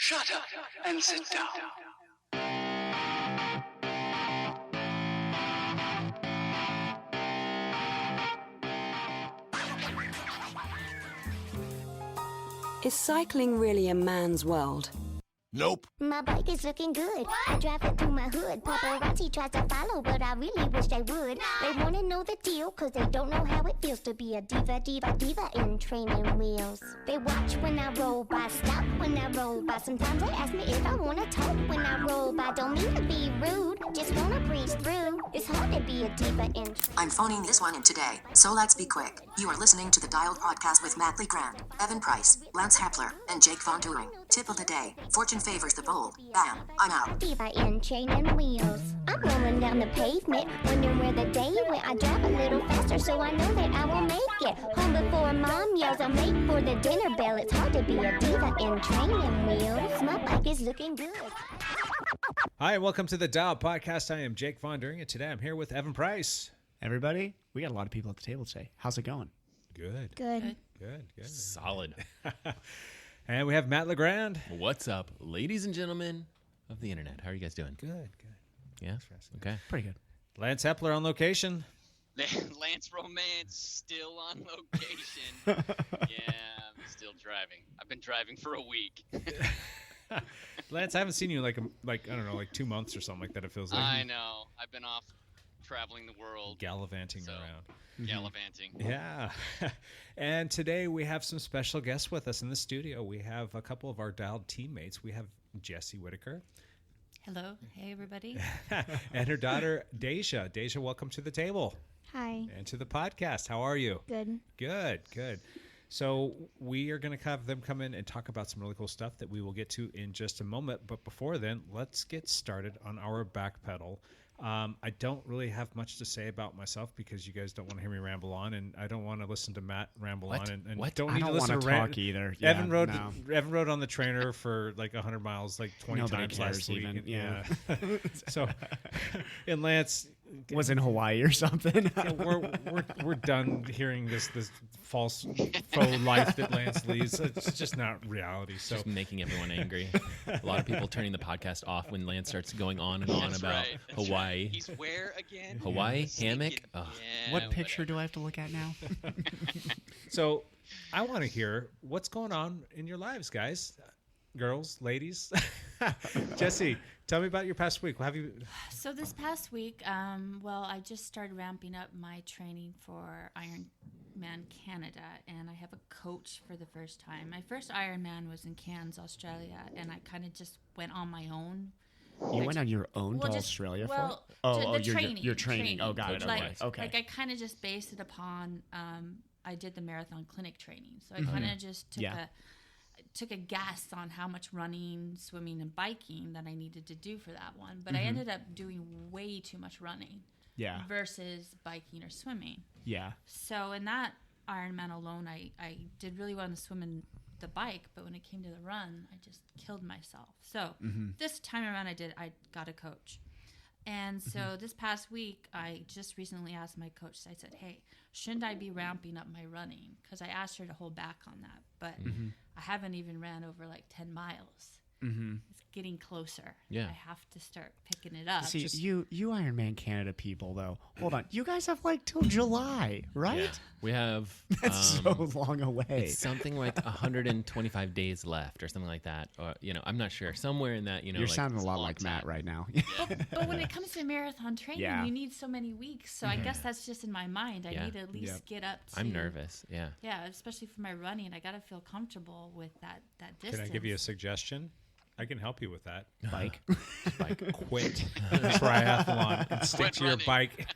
Shut up and sit down. Is cycling really a man's world? Nope. My bike is looking good. I drive it through my hood. Paparazzi tries to follow, but I really wish they would. They wanna know the deal, cause they don't know how it feels to be a diva in training wheels. They watch when I roll by, stop when I roll by. Sometimes they ask me if I wanna talk when I roll by. Don't mean to be rude, just wanna breeze through. It's hard to be a diva in. I'm phoning this one in today, so let's be quick. You are listening to the Dialed Podcast with Matt Legrand, Evan Price, Lance Hepler, and Jake Von Doing. Tip of the day, fortune favors the bold. Bam, I'm out. Diva in training wheels. I'm rolling down the pavement, wondering where the day went. I drive a little faster, so I know that I will make it. Home before mom yells, I'm late for the dinner bell. It's hard to be a diva in training wheels. My bike is looking good. Hi, and welcome to the Dialed Podcast. I am Jake Von Doing, and today I'm here with Evan Price. Everybody, we got a lot of people at the table today. How's it going? Good. Good. Solid. And we have Matt Legrand. What's up, ladies and gentlemen of the internet? How are you guys doing? Good. Yeah? Okay. Pretty good. Lance Hepler on location. Lance Romance still on location. Yeah, I'm still driving. I've been driving for a week. Lance, I haven't seen you in like 2 months or something like that, it feels like. I know. I've been off traveling the world. Gallivanting around. Gallivanting. Yeah. And today we have some special guests with us in the studio. We have a couple of our Dialed teammates. We have Jessie Whitaker. Hello. Hey, everybody. And her daughter, Deja. Deja, welcome to the table. Hi. And to the podcast. How are you? Good. Good. So we are going to have them come in and talk about some really cool stuff that we will get to in just a moment. But before then, let's get started on our back pedal. I don't really have much to say about myself because you guys don't want to hear me ramble on, and I don't want to listen to Matt ramble on. And don't need I to don't listen want to to talk either. Yeah, Evan rode on the trainer for like 100 miles, like 20 Nobody times cares last week. even. Yeah. So, and Lance was in Hawaii or something. we're done hearing this faux life that Lance leads. It's just not reality. So Just making everyone angry. A lot of people turning the podcast off when Lance starts going on and on about Hawaii. Right. He's where again? Hawaii? Hammock? Yeah, What picture do I have to look at now? So I want to hear what's going on in your lives, guys, girls, ladies. Jessie, tell me about your past week. Have you? So this past week, I just started ramping up my training for Ironman Canada, and I have a coach for the first time. My first Ironman was in Cairns, Australia, and I kind of just went on my own. You went on your own to Australia for it? You're training. Oh, got it. Okay. Like I kind of just based it upon, I did the marathon clinic training. So I kind of just took a guess on how much running, swimming, and biking that I needed to do for that one. But I ended up doing way too much running versus biking or swimming. Yeah. So in that Ironman alone, I did really well in the swim and the bike, but when it came to the run, I just killed myself. So this time around, I got a coach. And so this past week, I just recently asked my coach, I said, hey, shouldn't I be ramping up my running? Because I asked her to hold back on that, but I haven't even ran over like 10 miles. It's getting closer. Yeah. I have to start picking it up. See, you Ironman Canada people, though, hold on. You guys have like till July, right? Yeah. We have... That's so long away. It's something like 125 days left or something like that. Or, I'm not sure. Somewhere in that, You're sounding a lot like Matt right now. But when it comes to marathon training, you need so many weeks. So I guess that's just in my mind. I need to at least get up to... I'm nervous, yeah. Yeah, especially for my running. I got to feel comfortable with that distance. Can I give you a suggestion? I can help you with that. Bike. Quit triathlon and stick to your bike.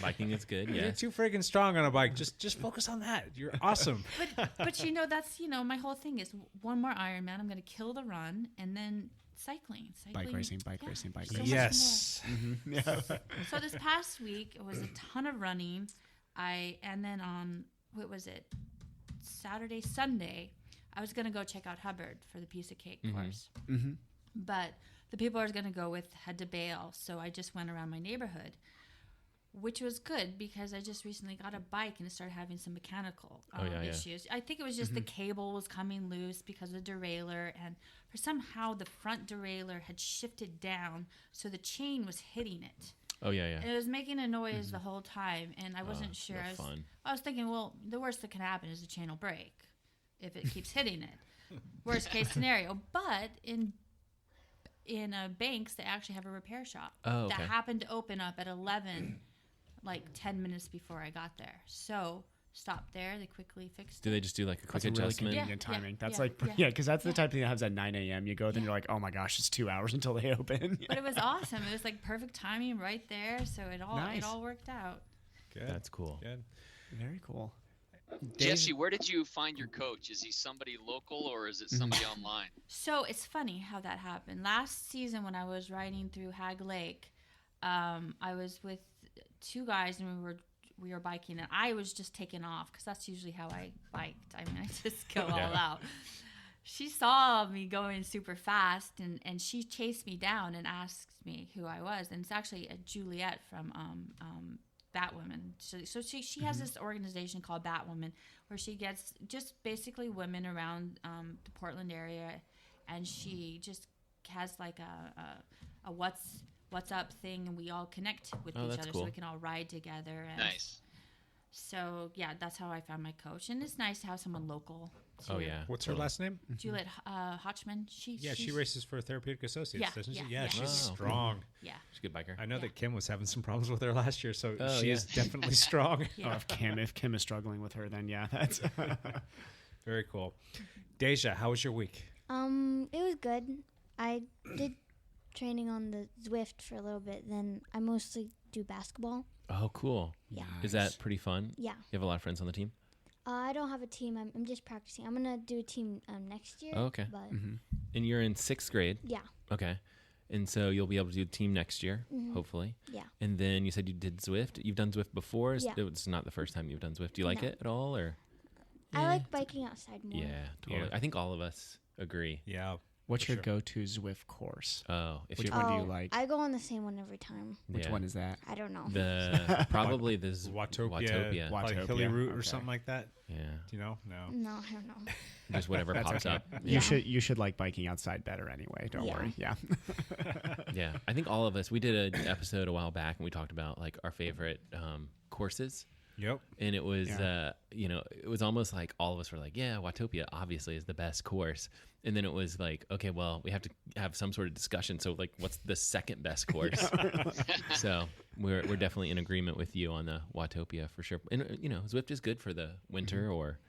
Biking is good, You're yeah. too freaking strong on a bike. Just focus on that. You're awesome. But that's my whole thing is one more Ironman. I'm going to kill the run and then cycling. Bike racing. So Yes. So this past week it was a ton of running. And then on Saturday, Sunday, I was going to go check out Hubbard for the piece of cake course. But the people I was going to go with had to bail, so I just went around my neighborhood. which was good because I just recently got a bike and it started having some mechanical issues. I think it was just the cable was coming loose because of the derailleur, and for somehow the front derailleur had shifted down, so the chain was hitting it. Oh, yeah. And it was making a noise the whole time, and I wasn't sure. I was thinking, well, the worst that can happen is the chain will break if it keeps hitting it. Worst case scenario. But in Banks, they actually have a repair shop that happened to open up at 11, like 10 minutes before I got there. So stopped there. They quickly fixed it. Do they just do like a quick That's adjustment? Really convenient timing. That's because that's the type of thing that happens at 9 a.m. You go, then you're like, oh my gosh, it's 2 hours until they open. But it was awesome. It was like perfect timing right there. So it all worked out. Good. That's cool. Good. Very cool. Jesse, where did you find your coach? Is he somebody local or is it somebody online? So it's funny how that happened. Last season when I was riding through Hag Lake, I was with two guys and we were biking, and I was just taking off because that's usually how I biked. I mean, I just go all out. She saw me going super fast, and she chased me down and asked me who I was. And it's actually a Juliet from Batwoman. So she has this organization called Batwoman where she gets just basically women around the Portland area, and she just has like a what's up thing, and we all connect with each other so we can all ride together. And nice. So yeah, that's how I found my coach, and it's nice to have someone local. Oh yeah. What's her last name? Juliet Hotchman. She races for Therapeutic Associates, doesn't she? Yeah, she's Wow. strong. Yeah. She's a good biker. I know that Kim was having some problems with her last year, so she is definitely strong. Yeah. If Kim is struggling with her, then that's very cool. Deja, how was your week? It was good. I did training on the Zwift for a little bit. Then I mostly do basketball. Oh, cool. Yeah. Is that pretty fun? Yeah. You have a lot of friends on the team? I don't have a team. I'm just practicing. I'm gonna do a team next year. Oh, okay. But And you're in 6th grade? yeah. Okay. And so you'll be able to do the team next year, hopefully. Yeah. And then you said you did Zwift. You've done Zwift before? Yeah. It's not the first time you've done Zwift. Do you like it at all, or? I like biking outside more. Yeah, totally. Yeah. I think all of us agree. Yeah. What's your go-to Zwift course? Oh, Which one do you like? I go on the same one every time. Which one is that? I don't know. Probably this Watopia. Like Hilly Route or something like that. Yeah. Do you know? No. No, I don't know. Just whatever pops up. You should like biking outside better anyway. Don't worry. Yeah. Yeah. I think all of us. We did an episode a while back and we talked about like our favorite courses. Yep. And it was, it was almost like all of us were like, yeah, Watopia obviously is the best course. And then it was like, okay, well, we have to have some sort of discussion. So like, what's the second best course? So we're definitely in agreement with you on the Watopia for sure. And Zwift is good for the winter or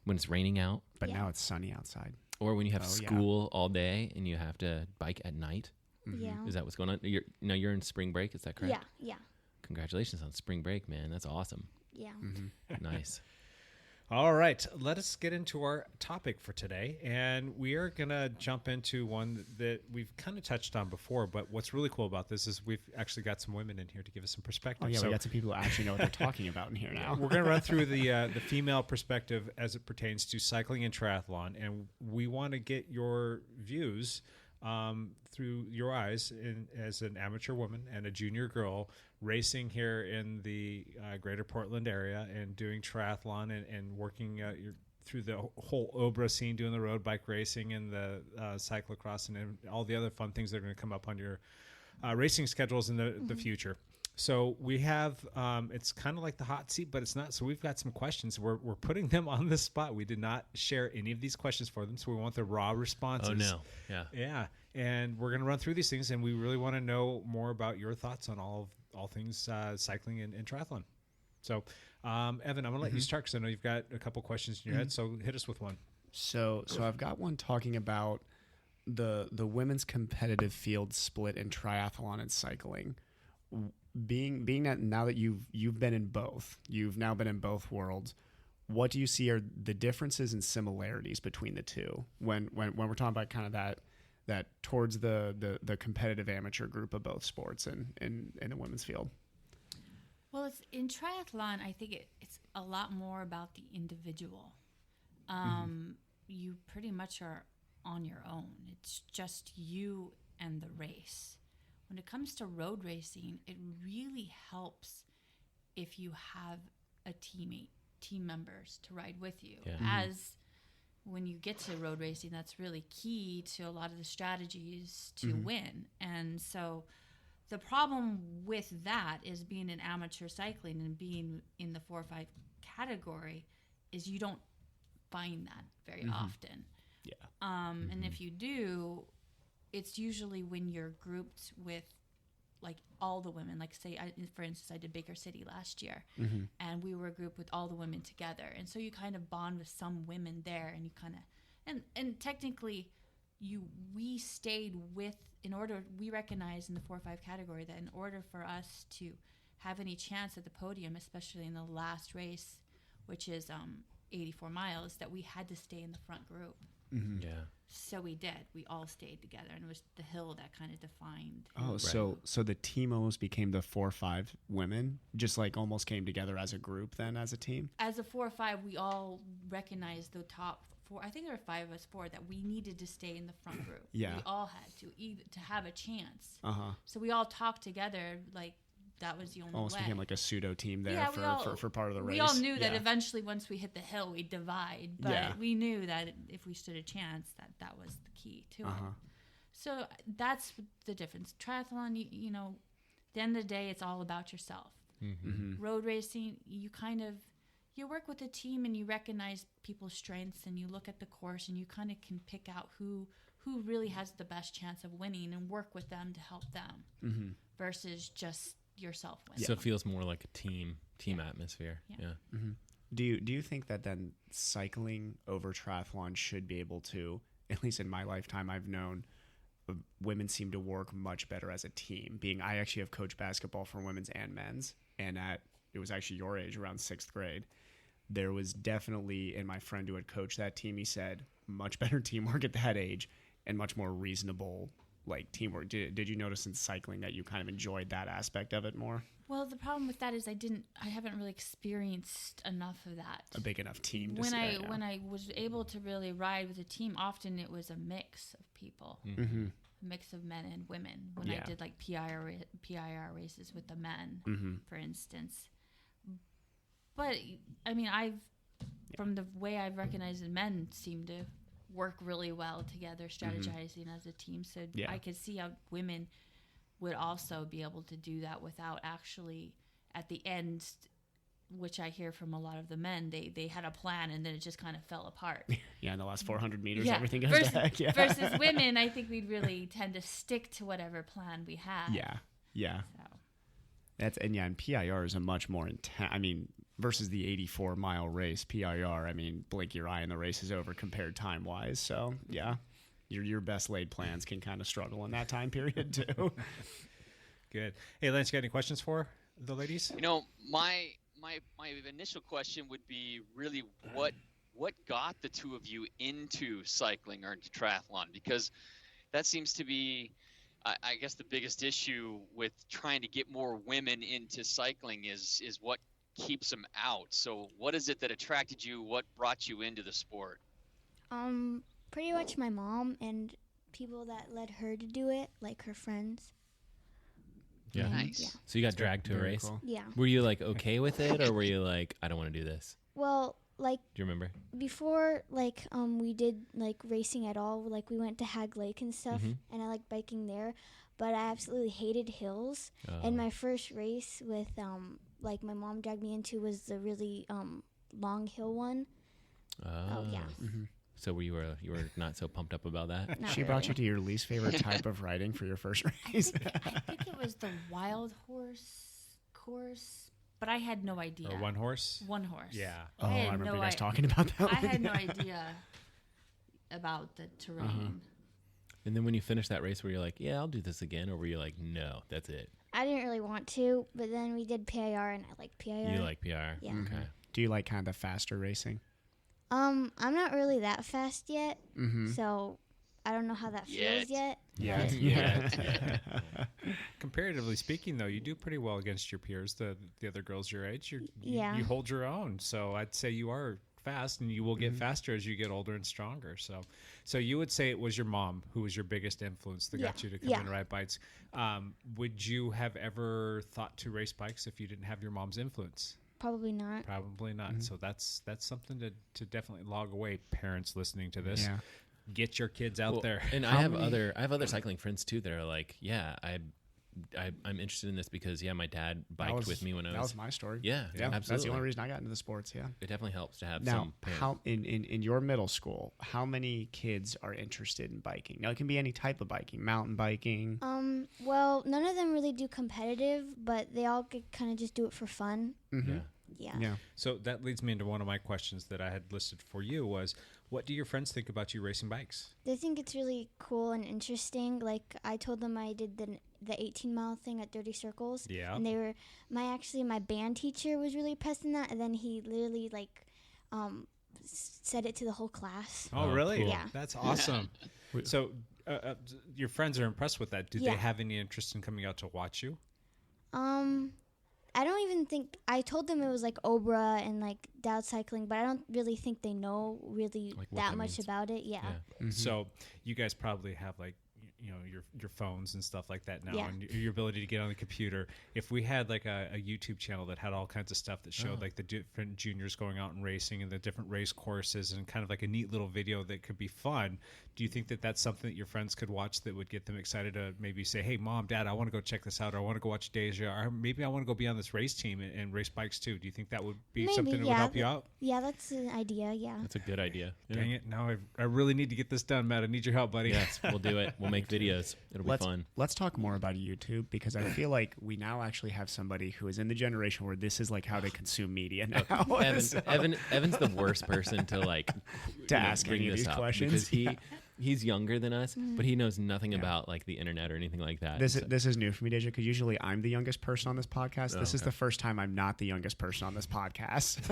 when it's raining out. But now it's sunny outside. Or when you have school all day and you have to bike at night. Yeah. Is that what's going on? You're in spring break. Is that correct? Yeah. Congratulations on spring break, man. That's awesome. Yeah. Nice. All right, let us get into our topic for today. And we are going to jump into one that we've kind of touched on before. But what's really cool about this is we've actually got some women in here to give us some perspective. Oh, yeah, we got some people who actually know what they're talking about in here now. We're going to run through the female perspective as it pertains to cycling and triathlon. And we want to get your views through your eyes as an amateur woman and a junior girl racing here in the greater Portland area and doing triathlon and working through the whole Obra scene, doing the road bike racing and the cyclocross and all the other fun things that are going to come up on your racing schedules in the future. So we have, it's kind of like the hot seat, but it's not. So we've got some questions. We're putting them on the spot. We did not share any of these questions for them. So we want the raw responses. Oh, no. Yeah. Yeah. And we're going to run through these things, and we really want to know more about your thoughts on all things cycling and triathlon. So, Evan, I'm going to let you start because I know you've got a couple questions in your head. So hit us with one. So I've got one talking about the women's competitive field split in triathlon and cycling. Being that now that you've been in both, you've now been in both worlds, what do you see are the differences and similarities between the two when we're talking about kind of that towards the competitive amateur group of both sports and in the women's field? Well, it's in triathlon, I think it's a lot more about the individual. You pretty much are on your own. It's just you and the race. When it comes to road racing, it really helps if you have a team members to ride with you. Yeah. As when you get to road racing, that's really key to a lot of the strategies to win. And so the problem with that is being in amateur cycling and being in the 4 or 5 category is you don't find that very often. Yeah. And if you do, it's usually when you're grouped with like all the women. Like say, for instance, I did Baker City last year, and we were a group with all the women together. And so you kind of bond with some women there, and you kind of, and technically we stayed with, we recognize in the 4 or 5 category that in order for us to have any chance at the podium, especially in the last race, which is 84 miles, that we had to stay in the front group. Yeah. So we did. We all stayed together, and it was the hill that kind of defined. Oh, so the team almost became the 4 or 5 women, just like almost came together as a group then as a team? As a 4 or 5, we all recognized the top 4. I think there were 5 of us 4 that we needed to stay in the front group. Yeah. We all had to have a chance. Uh-huh. So we all talked together like that was the only Almost way. became like a pseudo team there Yeah, for part of the race. We all knew that eventually once we hit the hill, we'd divide. But we knew that if we stood a chance, that was the key to it. So that's the difference. Triathlon, you know, at the end of the day, it's all about yourself. Road racing, you work with a team and you recognize people's strengths and you look at the course and you kind of can pick out who really has the best chance of winning and work with them to help them versus just yourself winning. So it feels more like a team atmosphere. Yeah. Do you think that then cycling over triathlon should be able to, at least in my lifetime, I've known women seem to work much better as a team. I actually have coached basketball for women's and men's, and it was actually your age, around 6th grade. There was definitely, and my friend who had coached that team, he said, much better teamwork at that age and much more reasonable like teamwork. Did you notice in cycling that you kind of enjoyed that aspect of it more? Well, the problem with that is I haven't really experienced enough of that. A big enough team to when say, when I was able to really ride with a team, often it was a mix of people. A mix of men and women. When I did like PIR races with the men, for instance. But I mean, from the way I've recognized it, men seem to work really well together, strategizing as a team. So I could see how women would also be able to do that without actually at the end, which I hear from a lot of the men, they had a plan and then it just kind of fell apart. In the last 400 meters, everything goes to heck. Versus women, I think we'd really tend to stick to whatever plan we had. So. And PIR is a much more intense, I mean, versus the 84-mile race, PIR, I mean, blink your eye and the race is over compared time-wise. So, your best laid plans can kind of struggle in that time period, too. Good. Hey, Lance, you got any questions for the ladies? You know, my initial question would be really what got the two of you into cycling or into triathlon? Because that seems to be, I guess, the biggest issue with trying to get more women into cycling is what keeps them out. So what is it that attracted you? What brought you into the sport? Pretty much my mom and people that led her to do it, like her friends. Yeah. Nice. Yeah. So you got dragged to a race? Cool. Yeah. Were you like okay with it, or were you like, I don't want to do this? Well, like Do you remember? before, like we did like racing at all. Like we went to Hag Lake and stuff, and I like biking there. But I absolutely hated hills. And my first race with like my mom dragged me into was the really long hill one. Oh yeah. So you were not so pumped up about that? Not She really. brought you to your least favorite type of riding for your first race. I think it was the wild horse course, but I had no idea. Or one horse? One horse. Yeah. Oh, I remember you guys talking about that I one. had no idea about the terrain. And then when you finished that race, were you like, yeah, I'll do this again? Or were you like, no, that's it? I didn't really want to, but then we did PIR, and I liked PIR. You like PR? Yeah. Okay. Do you like kind of the faster racing? I'm not really that fast yet, so I don't know how that feels yet. Yeah. Comparatively speaking, though, you do pretty well against your peers, the other girls your age. You hold your own. So I'd say you are fast, and you will get faster as you get older and stronger. So you would say it was your mom who was your biggest influence that got you to come in and ride bikes. Would you have ever thought to race bikes if you didn't have your mom's influence? Probably not. Probably not. So that's something to definitely log away. Parents listening to this, get your kids out there. And I have other cycling friends too that are like, yeah, I'm interested in this because my dad biked with me when I was. That was my story. Yeah, absolutely. That's the only reason I got into the sports. Yeah, it definitely helps to have now, some. Parent. How in your middle school, how many kids are interested in biking? Now it can be any type of biking, mountain biking. Well, none of them really do competitive, but they all kind of just do it for fun. Mm-hmm. Yeah. So that leads me into one of my questions that I had listed for you was, what do your friends think about you racing bikes? They think it's really cool and interesting. Like, I told them I did the 18-mile thing at 30 Circles. Yeah. And they were, my band teacher was really impressed in that. And then he literally, said it to the whole class. Oh, really? Cool. Yeah. That's awesome. So your friends are impressed with that. Did they have any interest in coming out to watch you? I don't even think, I told them it was like Obra and like Dowd cycling, but I don't really think they know really that much about it. Yeah. Mm-hmm. So you guys probably have like, your phones and stuff like that now, Yeah. and your ability to get on the computer. If we had like a YouTube channel that had all kinds of stuff that showed like the different juniors going out and racing and the different race courses and kind of like a neat little video that could be fun, do you think that that's something that your friends could watch that would get them excited to maybe say, hey, Mom, Dad, I want to go check this out, or I want to go watch Deja, or maybe I want to go be on this race team and race bikes too? Do you think that would be something that would help you out? Yeah, that's an idea, yeah. That's a good idea. Dang it. Now I really need to get this done, Matt. I need your help, buddy. Yes, we'll do it. We'll make videos. It'll be fun. Let's talk more about YouTube, because I feel like we now actually have somebody who is in the generation where this is like how they consume media now. Evan's the worst person to ask bring any of this these up questions. because he's younger than us, but he knows nothing about like the internet or anything like that. This is new for me, Deja, because usually I'm the youngest person on this podcast. This is the first time I'm not the youngest person on this podcast.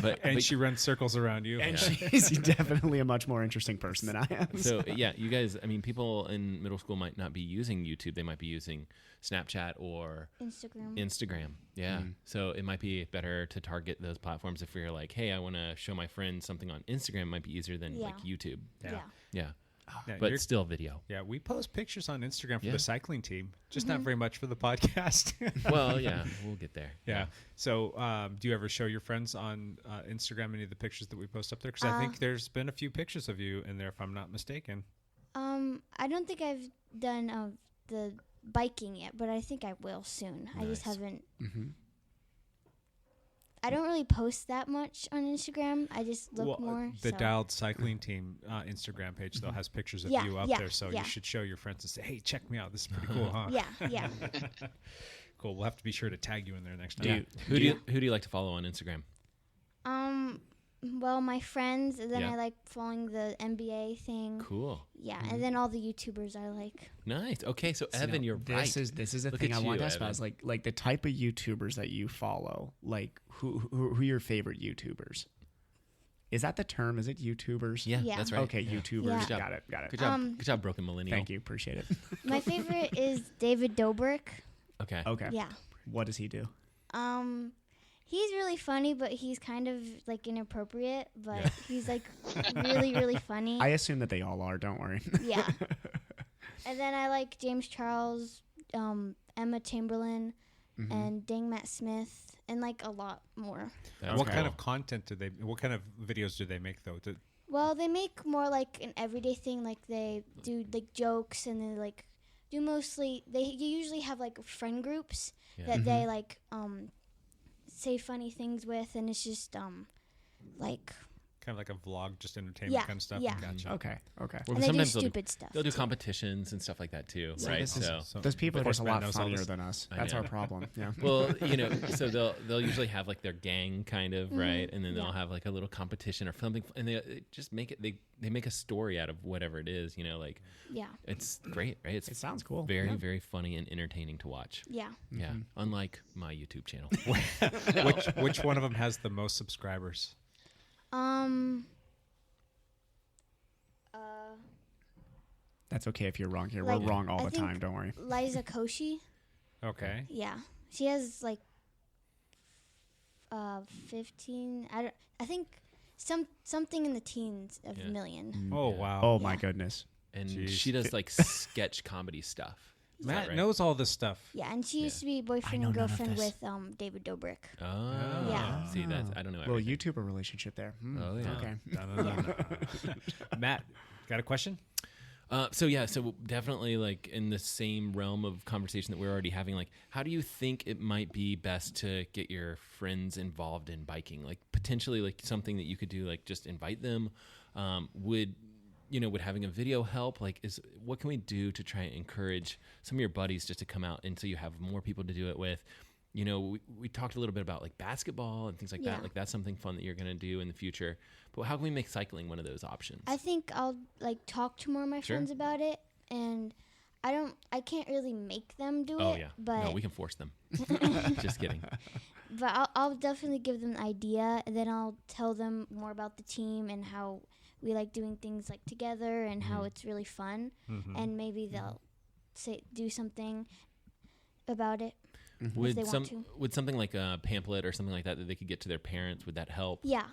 but she runs circles around you. And she's definitely a much more interesting person than I am. So yeah, you guys, I mean, people in middle school might not be using YouTube. They might be using Snapchat or Instagram. Yeah. So it might be better to target those platforms if you're like, hey, I want to show my friends something on Instagram. It might be easier than like YouTube. Yeah. But still video. Yeah, we post pictures on Instagram for the cycling team, just not very much for the podcast. Well, yeah, we'll get there. Yeah. So do you ever show your friends on Instagram any of the pictures that we post up there? Because I think there's been a few pictures of you in there, if I'm not mistaken. I don't think I've done the biking yet, but I think I will soon. Nice. I just haven't. I don't really post that much on Instagram. I just look more. The Dialed Cycling Team Instagram page, though, has pictures of you up there. So you should show your friends and say, hey, check me out. This is pretty cool, huh? Yeah. Cool. We'll have to be sure to tag you in there next time. Who do you like to follow on Instagram? Well, my friends, and then I like following the NBA thing. Cool. Yeah, and then all the YouTubers I like. Nice. Okay, so Evan, you're right. This is a thing I want to ask about. Is like the type of YouTubers that you follow. Like who are your favorite YouTubers? Is that the term? Is it YouTubers? Yeah, that's right. Okay, YouTubers. Yeah. Got it. Good job, Broken Millennial. Thank you. Appreciate it. My favorite is David Dobrik. Okay. Yeah. What does he do? He's really funny, but he's kind of like inappropriate. But he's like really, really funny. I assume that they all are. Don't worry. Yeah. And then I like James Charles, Emma Chamberlain, and Dang Matt Smith, and like a lot more. What kind of content do they? What kind of videos do they make though? Well, they make more like an everyday thing. Like they do like jokes, and they like do mostly. They usually have like friend groups that they like say funny things with, and it's just like kind of like a vlog, just entertainment kind of stuff. Yeah. Gotcha. Okay. Well, and they do stupid stuff. They'll do competitions and stuff like that too, right? So those people are just a lot funnier than us. That's our problem. Yeah. Well, so they'll usually have like their gang kind of, right? And then they'll have like a little competition or something, and they just make it. They make a story out of whatever it is, like. Yeah. It's great, right? It sounds cool. Very, very funny and entertaining to watch. Yeah. Yeah. Unlike my YouTube channel. Which one of them has the most subscribers? That's okay if you're wrong here. Like, we're wrong all the time. Don't worry. Liza Koshy. Okay. Yeah, she has like 15. I think something in the teens of a million. Oh, wow. Oh, my goodness. And Jeez. she does like sketch comedy stuff. Is that Matt right? knows all this stuff. Yeah, and she used to be boyfriend know and none of girlfriend this. with David Dobrik. Oh, Yeah. See, that's I don't know. Little everything. YouTuber relationship there. Oh, yeah. Okay. No. Matt, got a question? So definitely like in the same realm of conversation that we're already having, like how do you think it might be best to get your friends involved in biking? Like potentially like something that you could do, like just invite them. Would having a video help? Like what can we do to try and encourage some of your buddies just to come out and so you have more people to do it with? You know, we talked a little bit about like basketball and things like that. Like that's something fun that you're going to do in the future. But how can we make cycling one of those options? I think I'll like talk to more of my friends about it, and I can't really make them do it. Oh yeah, but no, we can force them. Just kidding. But I'll definitely give them an idea, and then I'll tell them more about the team and how we like doing things like together and how it's really fun, and maybe they'll do something about it. If they want to. Would something like a pamphlet or something like that they could get to their parents, would that help? Yeah.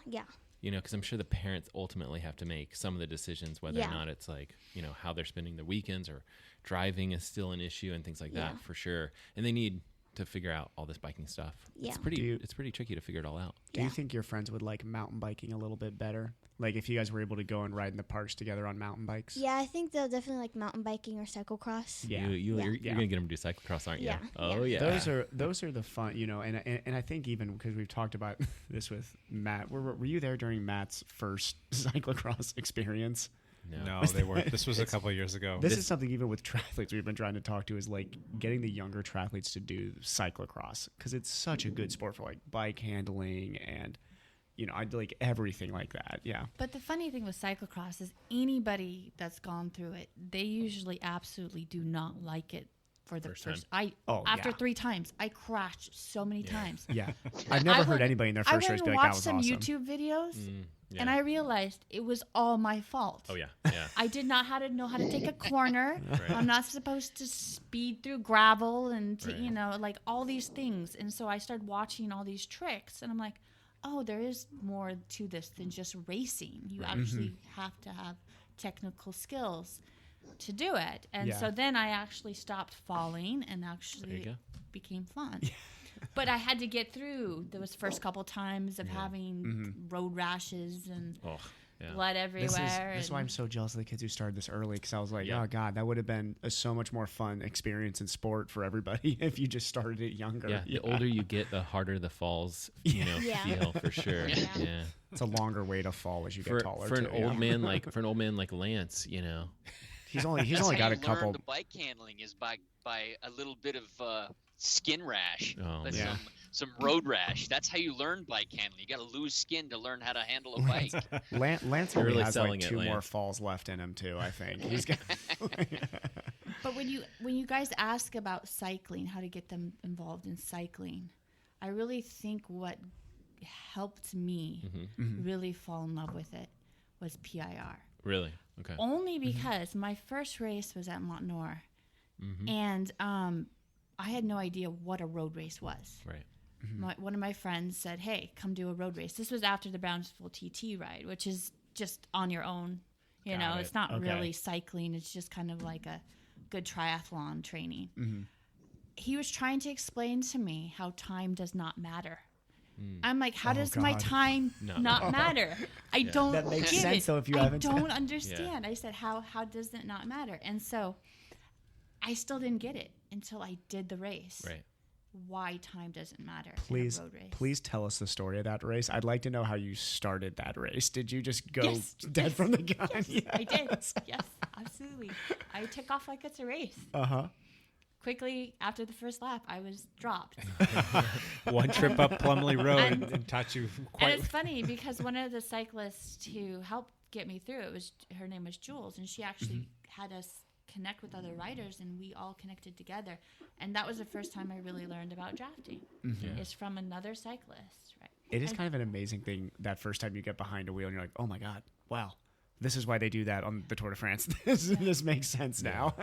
You know, because I'm sure the parents ultimately have to make some of the decisions, whether or not it's like, you know, how they're spending their weekends, or driving is still an issue and things like that for sure. And they need to figure out all this biking stuff. Yeah. It's pretty tricky to figure it all out. Do you think your friends would like mountain biking a little bit better? Like if you guys were able to go and ride in the parks together on mountain bikes? Yeah, I think they'll definitely like mountain biking or cyclocross. Yeah. You're gonna get them to do cyclocross, aren't you? Yeah. Oh yeah. Those are the fun, you know, and I think even because we've talked about this with Matt, were you there during Matt's first cyclocross experience? No, they weren't. This was a couple of years ago. This is something even with triathletes we've been trying to talk to, is like getting the younger triathletes to do cyclocross, because it's such a good sport for like bike handling and, you know, I'd like everything like that. Yeah. But the funny thing with cyclocross is anybody that's gone through it, they usually absolutely do not like it for the first time. After 3 times, I crashed so many times. Yeah. I've never heard anybody in their first race be like, that was I went and awesome. watched some YouTube videos, Yeah. and I realized it was all my fault. Oh yeah. I did not know how to take a corner. Right. I'm not supposed to speed through gravel and you know, like all these things. And so I started watching all these tricks, and I'm like, oh, there is more to this than just racing. You actually have to have technical skills to do it. And so then I actually stopped falling, and actually it became fun. But I had to get through those first couple times of having road rashes and blood everywhere. This is why I'm so jealous of the kids who started this early, because I was like, oh God, that would have been a so much more fun experience in sport for everybody if you just started it younger. Yeah, the older you get, the harder the falls, you know, feel for sure. Yeah. It's a longer way to fall as you get taller. For an old man like Lance, you know. He's only That's got how a you couple. learn the bike handling is by a little bit of skin rash, some road rash. That's how you learn bike handling. You got to lose skin to learn how to handle a bike. Lance You're only really has selling like it, 2 more Lance. falls left in him too. I think he's got. But when you guys ask about cycling, how to get them involved in cycling, I really think what helped me really fall in love with it was PIR. Really? Okay. Only because my first race was at Mont Nord, and I had no idea what a road race was. Right. One of my friends said, "Hey, come do a road race." This was after the Brownsville TT ride, which is just on your own. You know, it's not really cycling. It's just kind of like a good triathlon training. He was trying to explain to me how time does not matter. I'm like, how does my time not matter? I don't That makes get sense it. though if you I haven't. don't understand. I said, how does it not matter? And so I still didn't get it until I did the race. Right. Why time doesn't matter in a road race. Please tell us the story of that race. I'd like to know how you started that race. Did you just go Yes. dead from the gun? Yes, I did. Yes, absolutely. I took off like it's a race. Quickly after the first lap, I was dropped. One trip up Plumley Road and taught you quite. And it's funny because one of the cyclists who helped get me through it her name was Jules, and she actually had us connect with other riders, and we all connected together. And that was the first time I really learned about drafting. It's from another cyclist, right? It is kind of an amazing thing that first time you get behind a wheel and you're like, oh my God, wow. This is why they do that on the Tour de France. This makes sense now.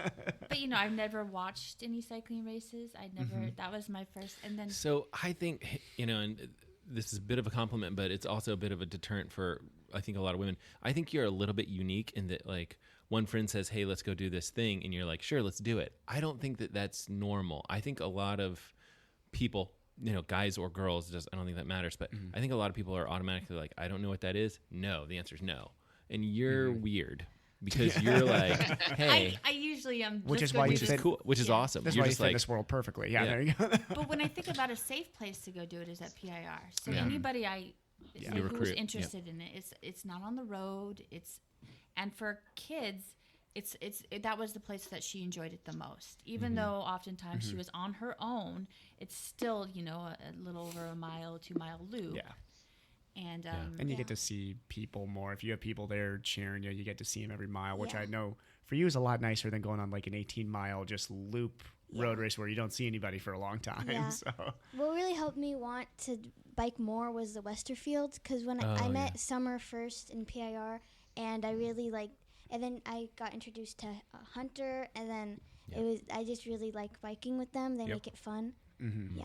But you know, I've never watched any cycling races. That was my first. And then So I think, you know, and this is a bit of a compliment, but it's also a bit of a deterrent for I think a lot of women. I think you're a little bit unique in that, like, one friend says, "Hey, let's go do this thing," and you're like, "Sure, let's do it." I don't think that that's normal. I think a lot of people, guys or girls, I don't think that matters, but I think a lot of people are automatically like, "I don't know what that is." No, the answer is no, and you're weird. Because you're like, hey, I usually am, which is cool, which is awesome. That's you're why just you fit this world perfectly. Yeah, there you go. But when I think about a safe place to go do it is at PIR. So anybody who's interested in it, it's not on the road. And for kids, that was the place that she enjoyed it the most. Even though oftentimes she was on her own, it's still a little over a 2-mile loop. Yeah. And you get to see people more. If you have people there cheering you, you get to see them every mile, which I know for you is a lot nicer than going on like an 18-mile just loop road race where you don't see anybody for a long time. Yeah. So. What really helped me want to bike more was the Westerfields, because when I met Summer first in PIR, and I really and then I got introduced to Hunter, and then I just really like biking with them. They make it fun. Mm-hmm.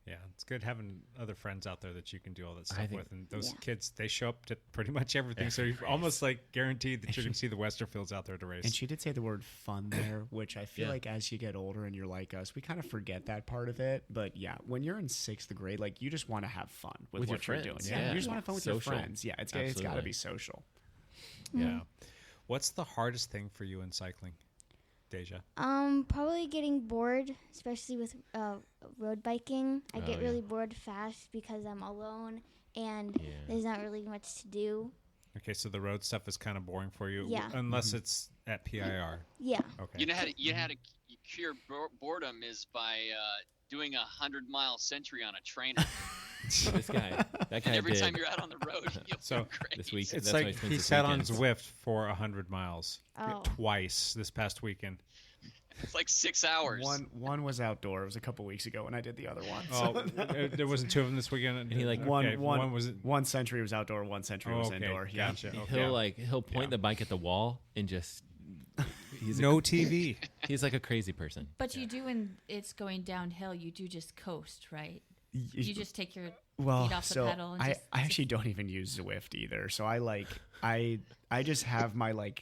Yeah, it's good having other friends out there that you can do all that stuff with. And those kids, they show up to pretty much everything. So you're almost like guaranteed that you're going to see the Westerfields out there to race. And she did say the word fun there, which I feel like as you get older and you're like us, we kind of forget that part of it. But yeah, when you're in 6th grade, like you just want to have fun with what you're doing. Yeah, you just want to have fun with your friends. Yeah, it's got to be social. Yeah. What's the hardest thing for you in cycling, Deja? Probably getting bored, especially with road biking. I get really bored fast because I'm alone and there's not really much to do. Okay, so the road stuff is kind of boring for you, unless it's at PIR. Yeah. Okay. You had to cure boredom is by doing a 100-mile century on a trainer. That guy and every time you're out on the road, you'll so crazy. This week, it's like he sat on Zwift for 100 miles twice this past weekend. It's like 6 hours. One was outdoor. It was a couple weeks ago when I did the other one. Oh, there wasn't 2 of them this weekend. And he one century was outdoor, one century was indoor. Yeah. Gotcha. Okay. He'll point the bike at the wall and just TV. He's like a crazy person. But you do, when it's going downhill, you do just coast, right? You just take your feet off the pedal. And I actually don't even use Zwift either. So I just have my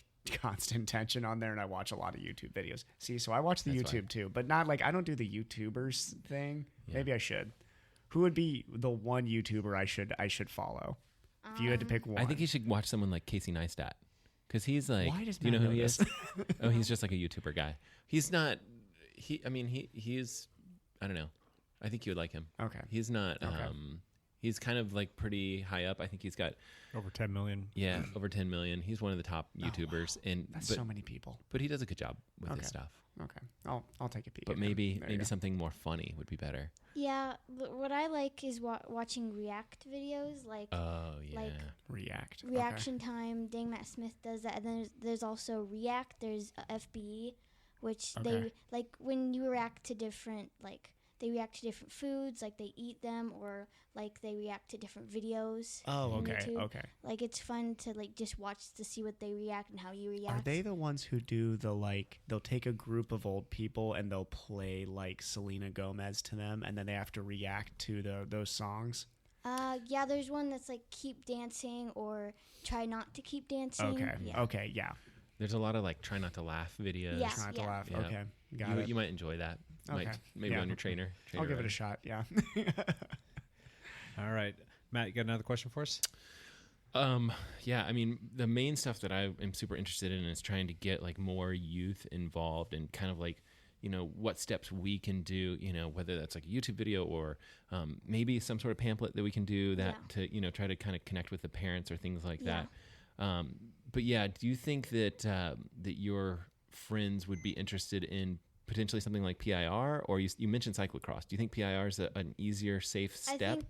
constant tension on there, and I watch a lot of YouTube videos. See, so I watch the YouTube too, but not I don't do the YouTubers thing. Yeah. Maybe I should. Who would be the one YouTuber I should follow? If you had to pick one, I think you should watch someone like Casey Neistat, because he's like, why does do you know who he this? is? Oh, he's just like a YouTuber guy. He's not. He's. I don't know. I think you would like him. Okay. He's not. He's kind of pretty high up. I think he's got over 10 million. Yeah, over 10 million. He's one of the top YouTubers, and that's so many people. But he does a good job with his stuff. Okay, I'll take a peek. But maybe something more funny would be better. Yeah, but what I like is watching React videos, Reaction Time. Dang, Matt Smith does that, and then there's also React. There's FBE, which they when you react to different they react to different foods, they eat them, or they react to different videos. Oh, okay, YouTube. okay. It's fun to just watch to see what they react and how you react. Are they the ones who do the they'll take a group of old people and they'll play Selena Gomez to them, and then they have to react to those songs? Yeah, there's one that's keep dancing or try not to keep dancing. Okay, yeah. Okay, yeah. There's a lot of try not to laugh videos. Yeah, try not to laugh. Yeah. Okay, got it. You might enjoy that. Okay. Maybe on your trainer. I'll give it a shot. Yeah. All right, Matt, you got another question for us? Yeah, I mean, the main stuff that I am super interested in is trying to get more youth involved and kind of what steps we can do, whether that's a YouTube video or maybe some sort of pamphlet that we can do that to, try to kind of connect with the parents or things like that. But yeah, do you think that that your friends would be interested in potentially something like PIR, or you mentioned cyclocross? Do you think PIR is an easier, safe step?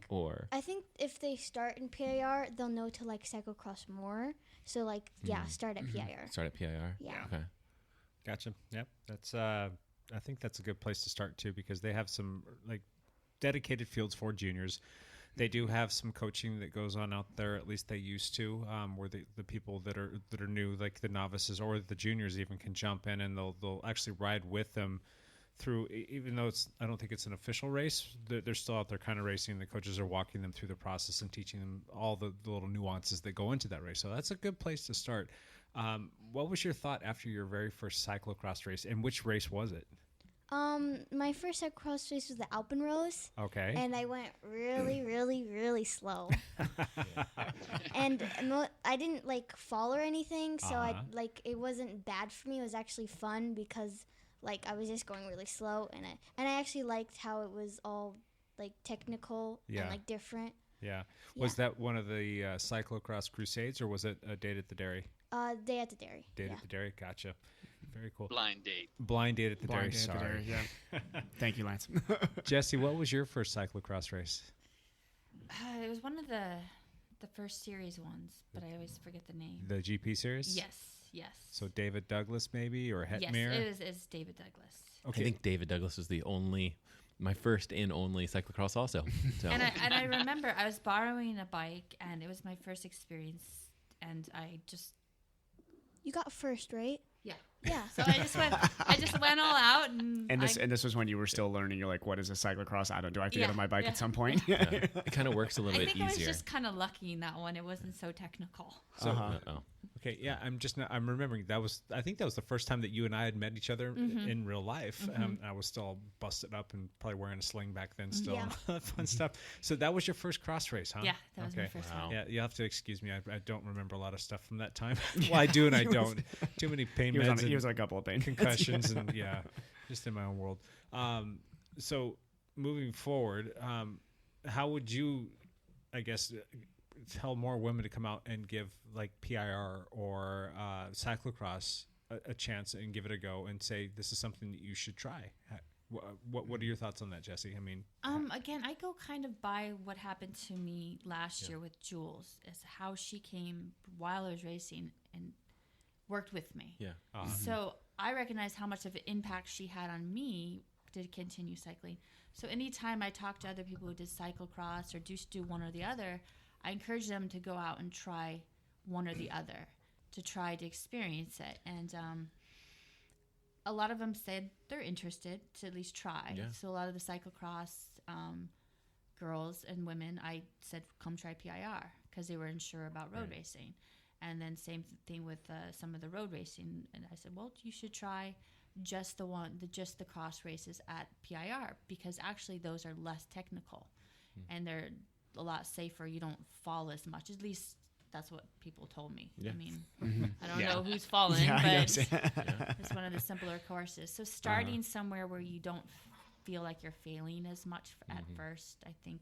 I think if they start in PIR, they'll know to cyclocross more. So start at PIR. Start at PIR. Yeah. Okay. Gotcha. Yep. That's. I think that's a good place to start too, because they have some dedicated fields for juniors. They do have some coaching that goes on out there. At least they used to, where the people that are new, the novices or the juniors, even can jump in and they'll actually ride with them through, even though I don't think it's an official race, they're still out there kind of racing. The coaches are walking them through the process and teaching them all the little nuances that go into that race. So that's a good place to start. What was your thought after your very first cyclocross race, and which race was it? My first cyclocross race was the Alpenrose. Okay. And I went really, really, really slow. And I didn't like fall or anything, so it wasn't bad for me. It was actually fun because like I was just going really slow, and I actually liked how it was all like technical and like different. Yeah. Was that one of the cyclocross crusades, or was it a date at the dairy? Day at the dairy. Date at the dairy. Gotcha. Very cool. Blind date. Blind date at the dairy. Date at the Sorry. dairy, yeah. Thank you, Lance. Jesse, what was your first cyclocross race? It was one of the first series ones, but I always forget the name. The GP series? Yes. So David Douglas maybe, or Hetmere? Yes, it's David Douglas. Okay. I think David Douglas was my first and only cyclocross also. So. And I remember I was borrowing a bike, and it was my first experience, and I just... You got first, right? Yeah. Yeah. So I just went all out, and this was when you were still learning. You're like, what is a cyclocross? Do I have to get on my bike at some point? It kind of works a little I bit think easier. I was just kind of lucky in that one. It wasn't so technical. So, okay, yeah, I'm remembering I think that was the first time that you and I had met each other in real life. I was still busted up and probably wearing a sling back then still, and all that fun stuff. So that was your first cross race, huh? Yeah, that was my first one. Yeah, you have to excuse me. I don't remember a lot of stuff from that time. Well, I do and I don't. Too many pain meds. He was on a couple of pain concussions and just in my own world. So moving forward, how would you, I guess, tell more women to come out and give like PIR or cyclocross a chance and give it a go and say this is something that you should try? What are your thoughts on that, Jesse? I mean, again, I go kind of by what happened to me last year with Jules, as how she came while I was racing and worked with me. Yeah. So I recognize how much of an impact she had on me to continue cycling. So anytime I talk to other people who did cyclocross or just do one or the other, I encourage them to go out and try one or the other, to try to experience it. And a lot of them said they're interested to at least try. Yeah. So a lot of the cyclocross girls and women, I said, come try PIR, because they were unsure about road racing. And then same thing with some of the road racing. And I said, well, you should try just the cross races at PIR, because actually those are less technical and they're a lot safer. You don't fall as much. At least that's what people told me. Yeah. I mean, I don't know who's falling, but it's one of the simpler courses. So starting somewhere where you don't feel like you're failing as much at first, I think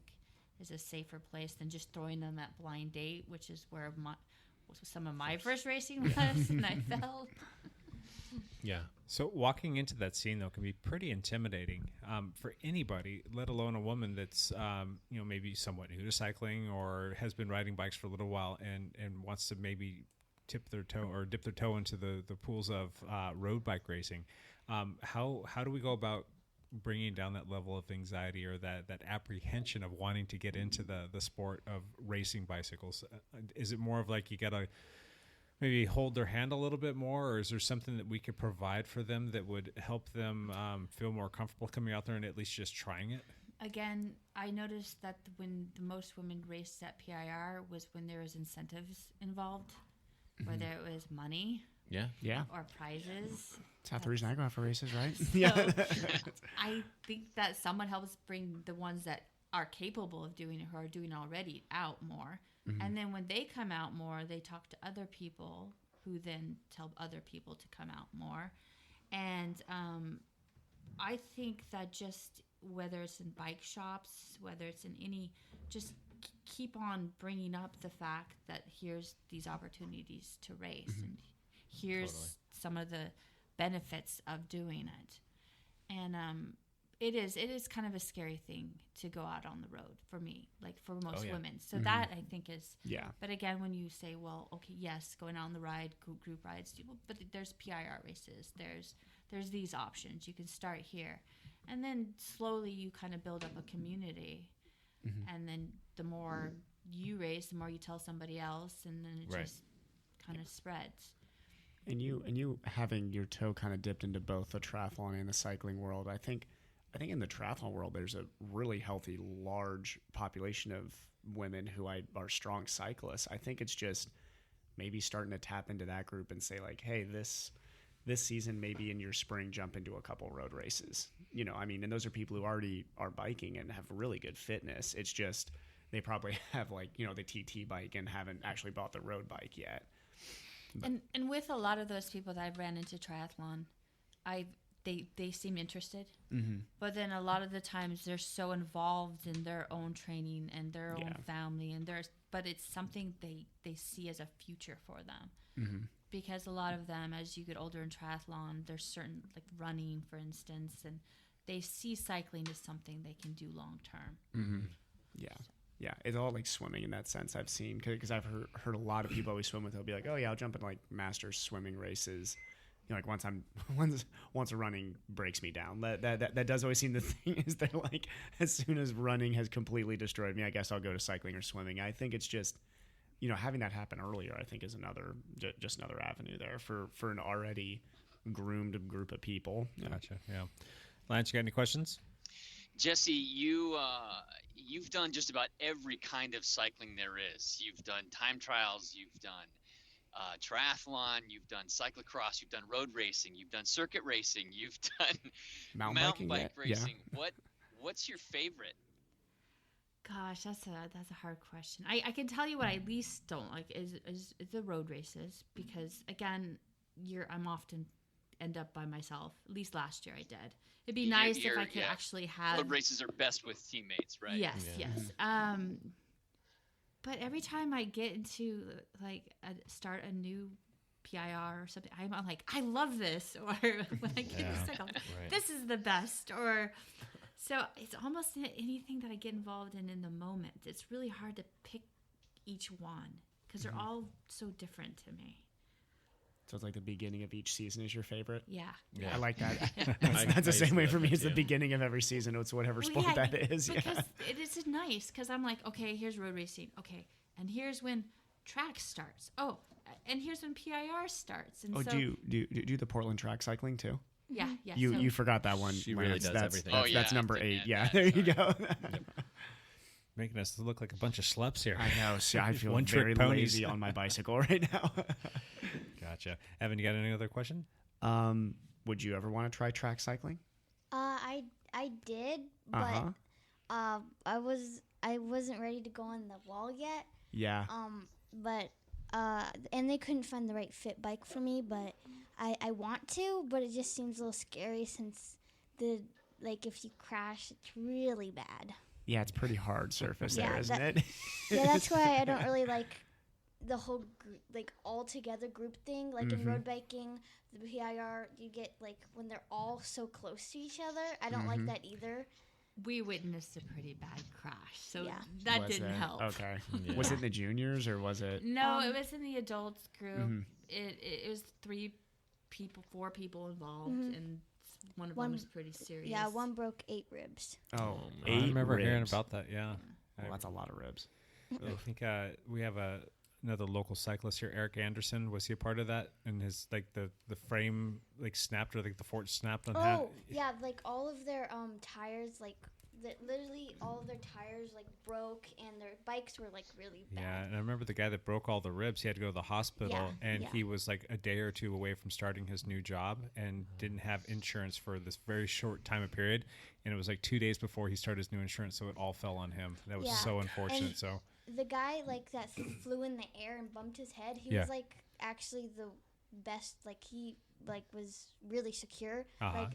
is a safer place than just throwing them at blind date, which is where some of my first racing was, and I fell. Yeah. So walking into that scene, though, can be pretty intimidating for anybody, let alone a woman that's, maybe somewhat new to cycling or has been riding bikes for a little while and wants to maybe dip their toe into the pools of road bike racing. How do we go about bringing down that level of anxiety or that apprehension of wanting to get into the sport of racing bicycles? Is it more of like you got to maybe hold their hand a little bit more, or is there something that we could provide for them that would help them feel more comfortable coming out there and at least just trying it? Again, I noticed that when the most women raced at PIR was when there was incentives involved, whether it was money or prizes. That's the reason I go out for races, right? I think that someone helps bring the ones that are capable of doing it, who are doing already, out more. And then when they come out more, they talk to other people who then tell other people to come out more. And I think that just whether it's in bike shops, whether it's in any, just keep on bringing up the fact that here's these opportunities to race and here's some of the benefits of doing it. And it is kind of a scary thing to go out on the road for me, like for most women. So that I think is, but again, when you say, well, okay, yes, going on the ride, group rides, but there's PIR races, there's these options. You can start here. And then slowly you kind of build up a community. And then the more you race, the more you tell somebody else, and then it just kind of spreads. And you having your toe kind of dipped into both the triathlon and the cycling world, I think in the triathlon world, there's a really healthy, large population of women who are strong cyclists. I think it's just maybe starting to tap into that group and say like, hey, this season, maybe in your spring, jump into a couple road races. And those are people who already are biking and have really good fitness. It's just they probably have the TT bike and haven't actually bought the road bike yet. And with a lot of those people that I've ran into triathlon, they seem interested, but then a lot of the times they're so involved in their own training and their own family, but it's something they see as a future for them. Because a lot of them, as you get older in triathlon, there's certain like running, for instance, and they see cycling as something they can do long term. Yeah, it's all like swimming in that sense. I've seen because I've heard a lot of people always swim with. They'll be like, "Oh yeah, I'll jump in like masters swimming races." Like once a running breaks me down. That does always seem the thing is that like as soon as running has completely destroyed me, I guess I'll go to cycling or swimming. I think it's just having that happen earlier. I think is another avenue there for an already groomed group of people. Gotcha. Yeah, Lance, you got any questions? Jesse, you've done just about every kind of cycling there is. You've done time trials, you've done triathlon, you've done cyclocross, you've done road racing, you've done circuit racing, you've done mountain bike racing. Yeah. What's your favorite? Gosh, that's a hard question. I can tell you what I least don't like is the road races because again, I'm often end up by myself. At least last year I did. It'd be nice if I could actually have... Road races are best with teammates, right? Yes. But every time I get into, start a new PIR or something, I'm like, I love this. Or when I get this, this is the best. Or... So it's almost anything that I get involved in the moment. It's really hard to pick each one because they're all so different to me. So it's like the beginning of each season is your favorite? Yeah. I like that. That's the same way for me. It's the beginning of every season. It's whatever sport that is. Because it is nice because I'm like, okay, here's road racing. Okay. And here's when track starts. Oh, and here's when PIR starts. And do you the Portland track cycling too? Yeah. You forgot that one. She really does everything. That's number 8. Yeah, there you go. Making us look like a bunch of schleps here. I know. See, I feel very lazy on my bicycle right now. Gotcha. Evan, you got any other question? Would you ever want to try track cycling? I did, but I wasn't ready to go on the wall yet. Yeah. And they couldn't find the right fit bike for me, but I want to, but it just seems a little scary since if you crash, it's really bad. Yeah, it's pretty hard surface there, isn't it? Yeah, that's why I don't really like the whole all together group thing. Like in road biking, the PIR, you get when they're all so close to each other. I don't like that either. We witnessed a pretty bad crash, so that didn't help. Okay. Yeah. Was it in the juniors or was it? No, it was in the adults group. It was 4 people involved, and one of them was pretty serious. Yeah, one broke 8 ribs. Oh, I remember hearing about that. Yeah, well, that's a lot of ribs. I think we have another local cyclist here, Eric Anderson. Was he a part of that? And his the frame snapped or the fork snapped on that? Oh yeah, all of their tires literally all of their tires broke and their bikes were really bad. Yeah, and I remember the guy that broke all the ribs. He had to go to the hospital, and he was a day or two away from starting his new job and didn't have insurance for this very short time of period. And it was 2 days before he started his new insurance, so it all fell on him. That was so unfortunate. And the guy that flew in the air and bumped his head, he was actually the best. He was really secure.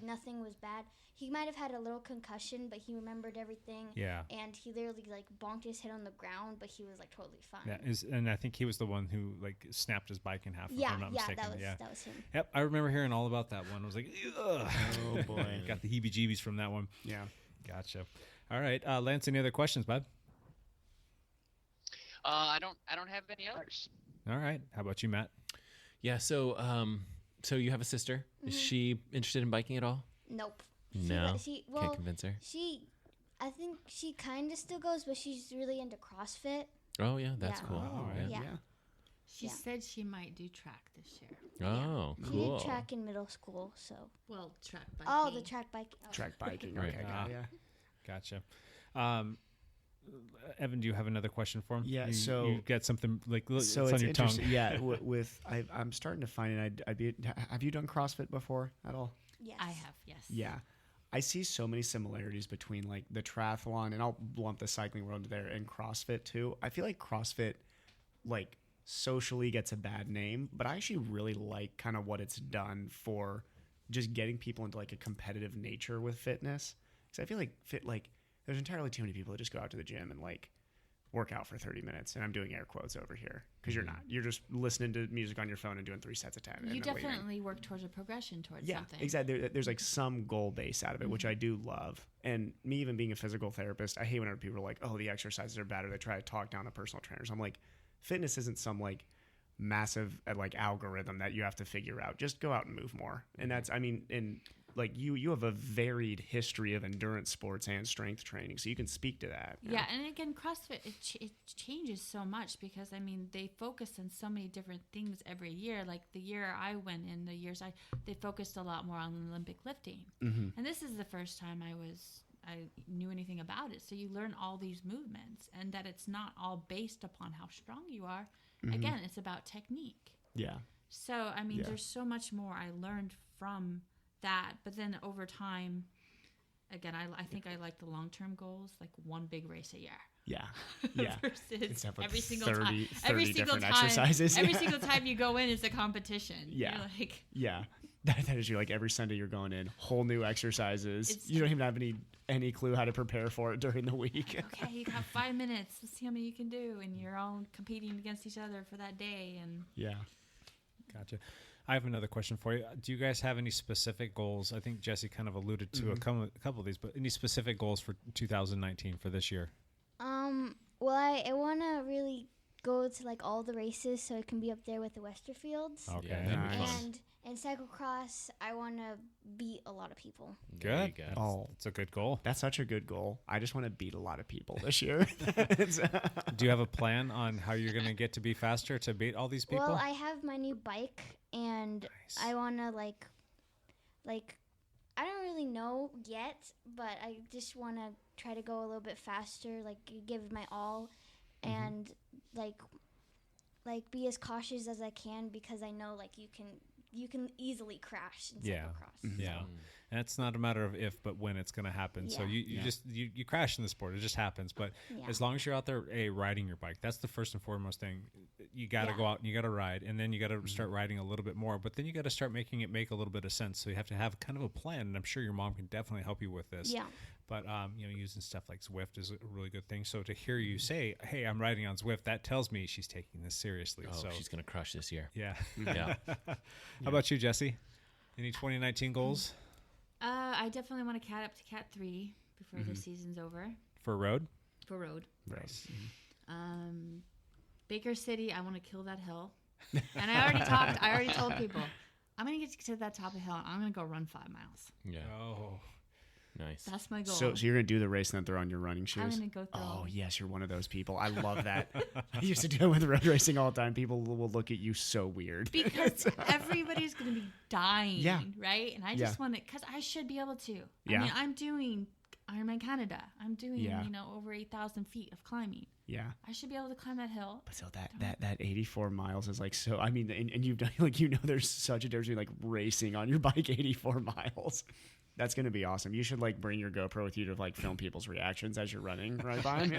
Nothing was bad. He might have had a little concussion, but he remembered everything. Yeah. And he literally bonked his head on the ground, but he was totally fine. Yeah, and I think he was the one who snapped his bike in half. If I'm not mistaken. That was him. Yep, I remember hearing all about that one. I was like, ugh. Oh boy, got the heebie-jeebies from that one. Yeah. Gotcha. All right, Lance, any other questions, bud? I don't have any others. All right. How about you, Matt? Yeah. So you have a sister. Is she interested in biking at all? Nope. No. Can't convince her. I think she kind of still goes, but she's really into CrossFit. Oh yeah, that's cool. Oh, yeah. She said she might do track this year. Oh, She cool. did track in middle school, so. Well, track biking. Oh, the track bike. Oh. Track biking. Right. Okay, yeah. Gotcha. Evan, do you have another question for him? Yeah, you got something like So it's on your tongue. Yeah, I'm starting to find it. Have you done CrossFit before at all? Yes. I have, yes. Yeah. I see so many similarities between like the triathlon, and I'll lump the cycling world there, and CrossFit too. I feel like CrossFit, like, socially gets a bad name, but I actually really like kind of what it's done for just getting people into like a competitive nature with fitness. Because I feel like there's entirely too many people that just go out to the gym and like work out for 30 minutes, and I'm doing air quotes over here because you're not. You're just listening to music on your phone and doing 3 sets of 10. You and then leaving. definitely work towards a progression towards something. Exactly. There's like some goal base out of it, which I do love. And me even being a physical therapist, I hate whenever people are like, oh, the exercises are bad, or they try to talk down to personal trainers. I'm like, fitness isn't some like massive like algorithm that you have to figure out. Just go out and move more. And that's, I mean, and like you have a varied history of endurance sports and strength training, so you can speak to that. Yeah, and again, CrossFit, it changes so much because, I mean, they focus on so many different things every year. Like the year I went in, they focused a lot more on Olympic lifting. Mm-hmm. And this is the first time I knew anything about it. So you learn all these movements, and that it's not all based upon how strong you are. Mm-hmm. Again, it's about technique. Yeah. So, I mean, there's so much more I learned from that. But then over time, again, I think I like the long-term goals, like one big race a year. Yeah. Yeah. Versus like every 30 single time. 30 different exercises. Every single time you go in, it's a competition. Yeah. You're like, yeah. That is you, like every Sunday you're going in, whole new exercises. You don't even have any clue how to prepare for it during the week. Okay, you got 5 minutes. Let's see how many you can do. And you're all competing against each other for that day. And yeah. Gotcha. I have another question for you. Do you guys have any specific goals? I think Jesse kind of alluded to a couple of these, but any specific goals for 2019 for this year? Well, I want to really go to like all the races so it can be up there with the Westerfields. Okay. Yeah, Nice. And in cyclocross, I want to beat a lot of people. Good. There you go. Oh, It's a good goal. that's such a good goal. I just want to beat a lot of people this year. Do you have a plan on how you're going to get to be faster to beat all these people? Well, I have my new bike, and Nice. I want to like I don't really know yet, but I just want to try to go a little bit faster, like give my all, and like be as cautious as I can, because I know like you can easily crash in Yeah. cyclocross. Yeah. And it's not a matter of if, but when it's going to happen. So Yeah. you crash in the sport. It just happens. But Yeah. as long as you're out there, riding your bike, that's the first and foremost thing. You got to go out and you got to ride, and then you got to start riding a little bit more. But then you got to start making it make a little bit of sense. So you have to have kind of a plan. And I'm sure your mom can definitely help you with this. Yeah. But using stuff like Zwift is a really good thing. So to hear you say, "Hey, I'm riding on Zwift," that tells me she's taking this seriously. Oh, so she's going to crush this year. yeah. Yeah. How about you, Jesse? Any 2019 goals I definitely want to cat up to Cat 3 before the season's over for road? for road. Nice. Baker City, I want to kill that hill. And I already told people, I'm going to get to that top of the hill, and I'm going to go run 5 miles. Yeah. Oh. Nice. That's my goal. So you're going to do the race and then throw on your running shoes? I'm going to go through. Oh, yes, you're one of those people. I love that. I used to do it with road racing all the time. People will look at you so weird. Because everybody's going to be dying, Yeah. right? And I just want to, because I should be able to. Yeah. I mean, I'm doing Ironman Canada. I'm doing, Yeah. over 8,000 feet of climbing. Yeah. I should be able to climb that hill. But so that 84 miles is like, so, I mean, and you've done, there's such a difference between like racing on your bike 84 miles. That's going to be awesome. You should like bring your GoPro with you to like film people's reactions as you're running, right, Brian?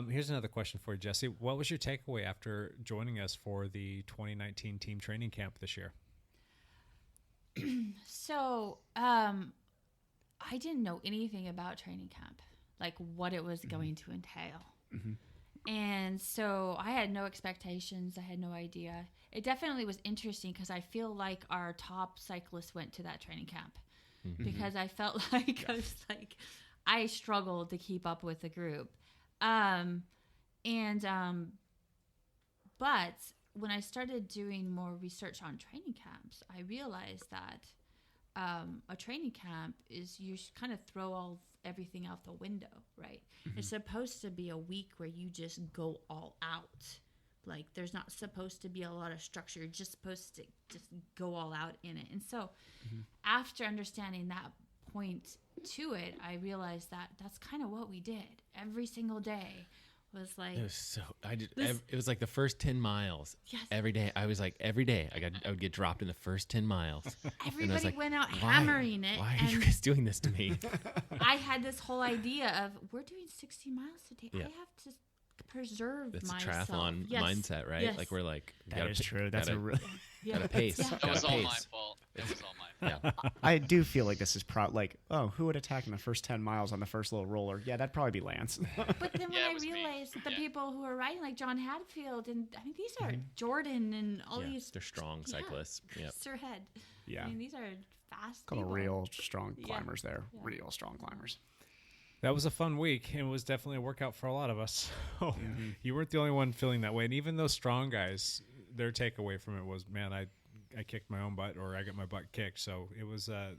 Here's another question for you, Jesse. What was your takeaway after joining us for the 2019 team training camp this year? So, I didn't know anything about training camp, like what it was going to entail. And so I had no expectations. I had no idea. It definitely was interesting because I feel like our top cyclists went to that training camp because I felt like I struggled to keep up with the group. But when I started doing more research on training camps, I realized that a training camp is you kind of throw everything out the window, right? It's supposed to be a week where you just go all out. Like, there's not supposed to be a lot of structure. You're just supposed to just go all out in it. And so after understanding that point to it, I realized that that's kind of what we did every single day. Was like, it was so it was like the first 10 miles. Yes. Every day I was like, every day I would get dropped in the first 10 miles. Everybody like, went out hammering it. Why are you guys doing this to me? I had this whole idea of, we're doing 60 miles today. Yeah. I have to preserve It's a myself. triathlon mindset, right? Yes. Like, we're like, That is true. That's a real. gotta pace. Yeah. That Gotta was all pace. my fault. That was all my fault. Yeah. I do feel like this is like, oh, who would attack in the first 10 miles on the first little roller? Yeah, that'd probably be Lance. But then when Yeah, it I was me. realized that the Yeah. people who are riding, like John Hadfield, and I mean, these are Jordan and all Yeah, these. they're strong cyclists. Yep. Sir Head. Yeah. I mean, these are fast Couple people. real strong Yeah. climbers there. Yeah. Real strong climbers. That was a fun week, and it was definitely a workout for a lot of us. So you weren't the only one feeling that way. And even those strong guys, their takeaway from it was, man, I kicked my own butt, or I got my butt kicked. So it was a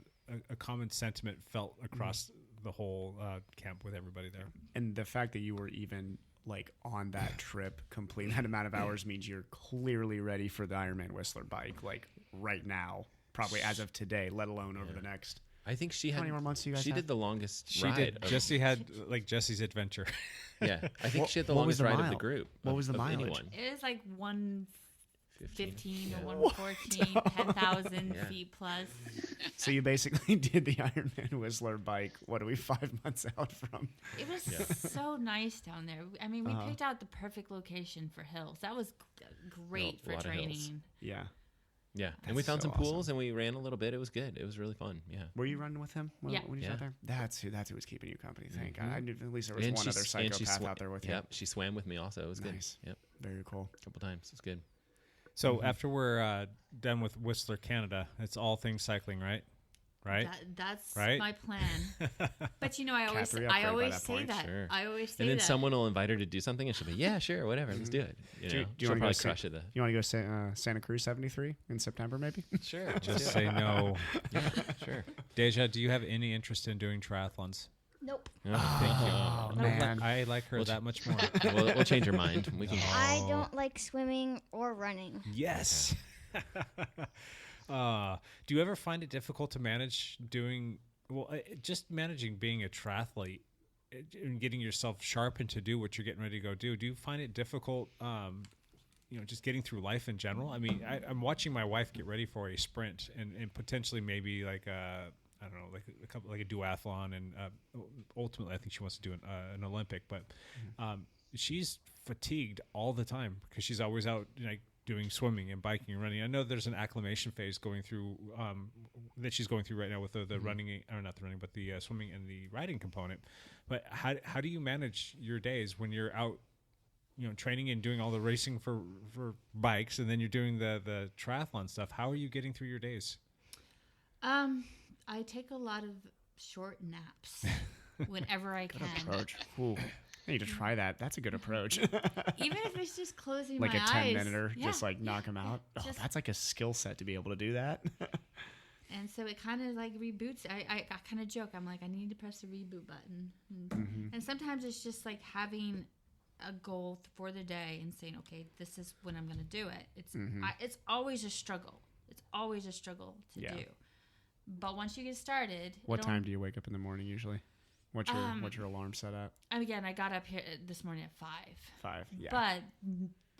common sentiment felt across the whole camp with everybody there. And the fact that you were even like on that trip, completing that amount of hours, means you're clearly ready for the Ironman Whistler bike, like right now, probably as of today, let alone over the next. I think she How had. many more months do you guys She have? did the longest She ride. did. of- Jesse had like Jesse's adventure. Yeah, I think she had the What was longest the ride of mile? the group. What of- was the of mileage? anyone. It was like 115 Yeah. or 114, 10,000 Yeah. feet plus. So you basically did the Ironman Whistler bike. What are we 5 months out from? It was so nice down there. I mean, we picked out the perfect location for hills. That was great A for lot of hills. training. Yeah. Yeah, and we That's found so some pools awesome. and we ran a little bit. It was good. It was really fun. Yeah. Were you running with him when, Yeah. when you was Yeah. out there? That's who was keeping you company. Thank God. I knew at least there was And one she other s- and she psychopath swa- out there with Yep, she swam with me also. It was Nice. good. Yep, you. Very cool. a couple times. It was good. So after we're done with Whistler, Canada, it's all things cycling, right? Right? That's Right? my plan. But you know, I always three upgrade by always that say point. that. Sure. I always say And then that. someone will invite her to do something, and she'll be, "Yeah, sure, whatever, let's do it." You know, Do you she'll wanna go probably see- crush it. You want to go Santa Cruz 73 in September, maybe? Sure, Just say no. yeah, sure. Deja, do you have any interest in doing triathlons? Nope. Oh, thank you. Oh, man. I like her that much more. We'll change your mind. We can. I don't like swimming or running. Yes. Do you ever find it difficult to manage just managing being a triathlete and getting yourself sharpened to do what you're getting ready to go do? Do you find it difficult, just getting through life in general? I mean, I'm watching my wife get ready for a sprint and potentially maybe like I don't know, like a duathlon, and ultimately I think she wants to do an Olympic, but she's fatigued all the time because she's always out doing swimming and biking and running. I know there's an acclimation phase going through that she's going through right now with the running, or not the running, but the swimming and the riding component. But how do you manage your days when you're out, training and doing all the racing for bikes, and then you're doing the triathlon stuff? How are you getting through your days? I take a lot of short naps whenever I can. Approach. Ooh. I need to try that. That's a good approach. Even if it's just closing Like my a eyes. 10-minute, Yeah. just like knock them out. Oh, Just- that's like a skill set to be able to do that. And so it kind of like reboots. I kind of joke. I'm like, I need to press the reboot button. And sometimes it's just like having a goal for the day and saying, okay, this is when I'm going to do it. It's always a struggle. It's always a struggle to do. But once you get started, What time do you wake up in the morning usually? What's your alarm set at? Again, I got up here this morning at 5. 5. Yeah. But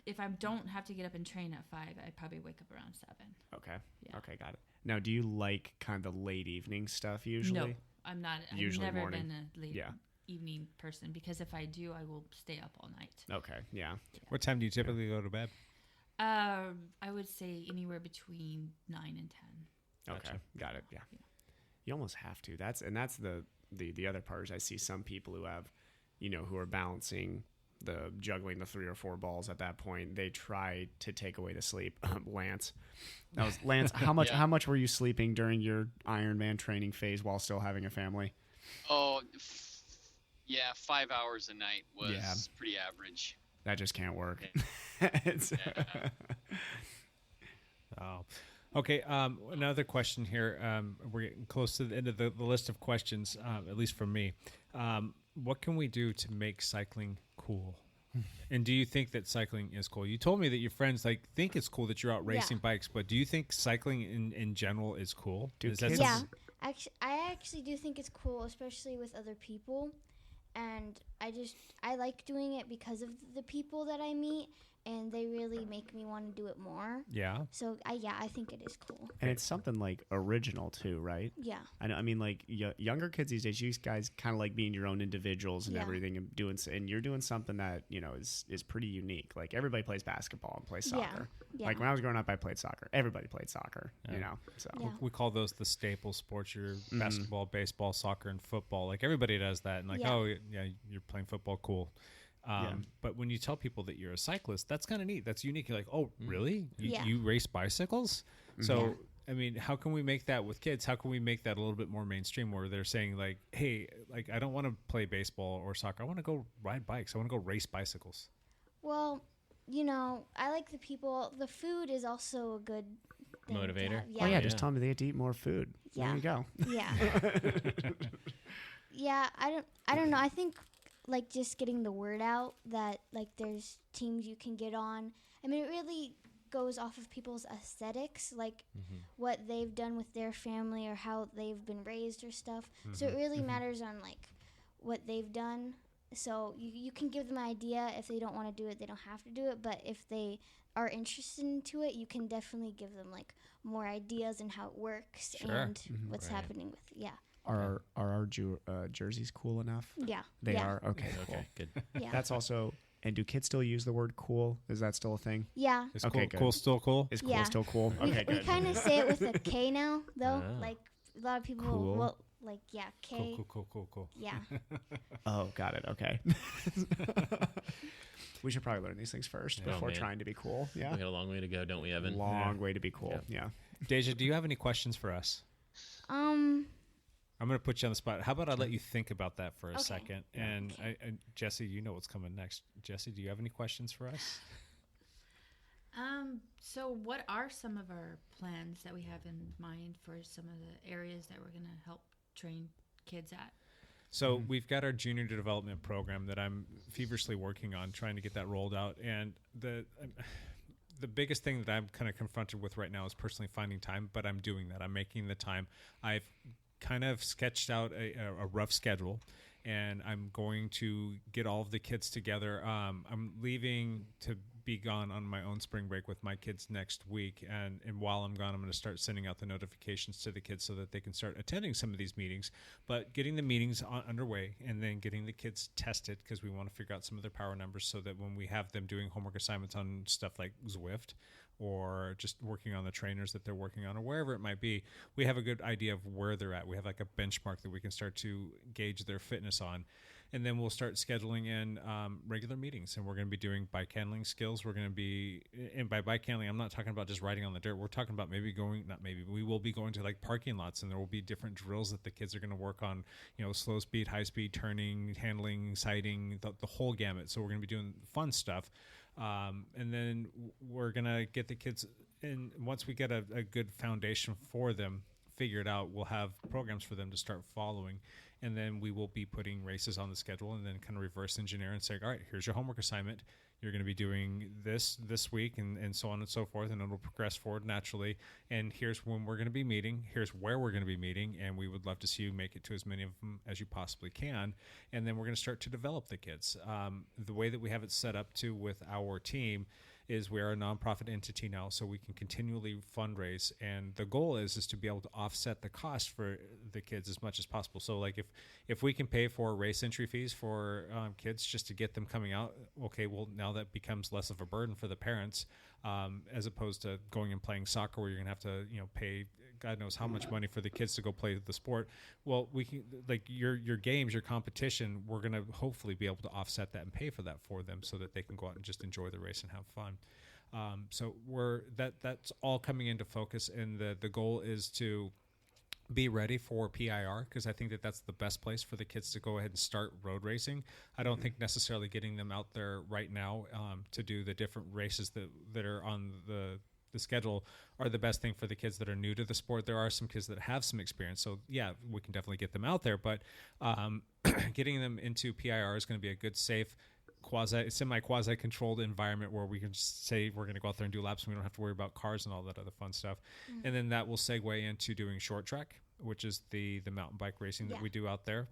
if I don't have to get up and train at 5, I probably wake up around 7. Okay. Yeah. Okay, got it. Now, do you like kind of the late evening stuff usually? No, I'm not. Usually I've never morning. been a late Yeah. evening person, because if I do, I will stay up all night. Okay. Yeah. What time do you typically go to bed? I would say anywhere between 9 and 10. Okay. Got it. Yeah. You almost have to. That's the other part is I see some people who have, who are balancing juggling the 3 or 4 balls at that point. They try to take away the sleep. Lance, how much were you sleeping during your Ironman training phase while still having a family? Oh, 5 hours a night was pretty average. That just can't work. Oh, Okay, another question here. We're getting close to the end of the list of questions, at least for me. What can we do to make cycling cool? And do you think that cycling is cool? You told me that your friends think it's cool that you're out racing bikes, but do you think cycling in general is cool? Yeah, I actually do think it's cool, especially with other people. And I like doing it because of the people that I meet, and they really make me want to do it more. Yeah. So I think it is cool. And it's something original too, right? Yeah. I mean, younger kids these days, you guys kind of like being your own individuals and everything, and you're doing something that is pretty unique. Like everybody plays basketball and plays soccer. Yeah. Like when I was growing up, I played soccer. Everybody played soccer. So we call those the staple sports. Your basketball, baseball, soccer, and football. Like everybody does that, and oh yeah, you're playing football, cool. But when you tell people that you're a cyclist, that's kind of neat. That's unique. You're like, oh, really? You race bicycles? So, I mean, how can we make that with kids? How can we make that a little bit more mainstream where they're saying hey, I don't want to play baseball or soccer. I want to go ride bikes. I want to go race bicycles. Well, I like the people. The food is also a good thing motivator. Just tell them they have to eat more food. Yeah. There you go. Yeah. I don't know. I think just getting the word out that there's teams you can get on. I mean, it really goes off of people's aesthetics, what they've done with their family or how they've been raised or stuff. So it really matters on what they've done. So you can give them an idea. If they don't want to do it, they don't have to do it. But if they are interested into it, you can definitely give them more ideas and how it works and what's happening with Are our jerseys cool enough? Yeah. They are? Okay, cool. Okay, good. Yeah. That's also, and do kids still use the word cool? Is that still a thing? Yeah. Is cool still cool? Is cool still cool? Okay, we good. kind of say it with a K now, though. A lot of people Cool. will, K. Cool. Yeah. Oh, got it. Okay. We should probably learn these things first before trying to be cool. Yeah. We got a long way to go, don't we, Evan? Long way to be cool. Yeah. Deja, do you have any questions for us? I'm going to put you on the spot. How about I let you think about that for a second? And Jesse, you know what's coming next. Jesse, do you have any questions for us? So what are some of our plans that we have in mind for some of the areas that we're going to help train kids at? So we've got our junior development program that I'm feverishly working on, trying to get that rolled out. And the biggest thing that I'm kind of confronted with right now is personally finding time, but I'm doing that. I'm making the time. I've kind of sketched out a rough schedule, and I'm going to get all of the kids together. I'm leaving to be gone on my own spring break with my kids next week, and while I'm gone, I'm going to start sending out the notifications to the kids so that they can start attending some of these meetings, but getting the meetings underway and then getting the kids tested, because we want to figure out some of their power numbers so that when we have them doing homework assignments on stuff like Zwift or just working on the trainers that they're working on or wherever it might be, we have a good idea of where they're at. We have a benchmark that we can start to gauge their fitness on. And then we'll start scheduling in regular meetings, and we're going to be doing bike handling skills. We're going to be, and by bike handling, I'm not talking about just riding on the dirt. We're talking about we will be going to parking lots, and there will be different drills that the kids are going to work on, slow speed, high speed, turning, handling, sighting, the whole gamut. So we're going to be doing fun stuff. And then we're going to get the kids in. Once we get a good foundation for them figured out, we'll have programs for them to start following. And then we will be putting races on the schedule and then kind of reverse engineer and say, all right, here's your homework assignment. You're going to be doing this week and so on and so forth. And it'll progress forward naturally. And here's when we're going to be meeting. Here's where we're going to be meeting. And we would love to see you make it to as many of them as you possibly can. And then we're going to start to develop the kids. The way that we have it set up too with our team is we are a nonprofit entity now, so we can continually fundraise, and the goal is to be able to offset the cost for the kids as much as possible. So if we can pay for race entry fees for kids just to get them coming out, okay, well, now that becomes less of a burden for the parents, as opposed to going and playing soccer where you're gonna have to pay God knows how much money for the kids to go play the sport. Well, we can, your games, your competition, we're going to hopefully be able to offset that and pay for that for them so that they can go out and just enjoy the race and have fun. So that's all coming into focus, and the goal is to be ready for PIR, because I think that's the best place for the kids to go ahead and start road racing. I don't think necessarily getting them out there right now to do the different races that are on the the schedule are the best thing for the kids that are new to the sport. There are some kids that have some experience, so yeah, we can definitely get them out there. But getting them into PIR is going to be a good, safe, semi-quasi controlled environment where we can just say we're going to go out there and do laps and we don't have to worry about cars and all that other fun stuff. And then that will segue into doing short track, which is the mountain bike racing that we do out there.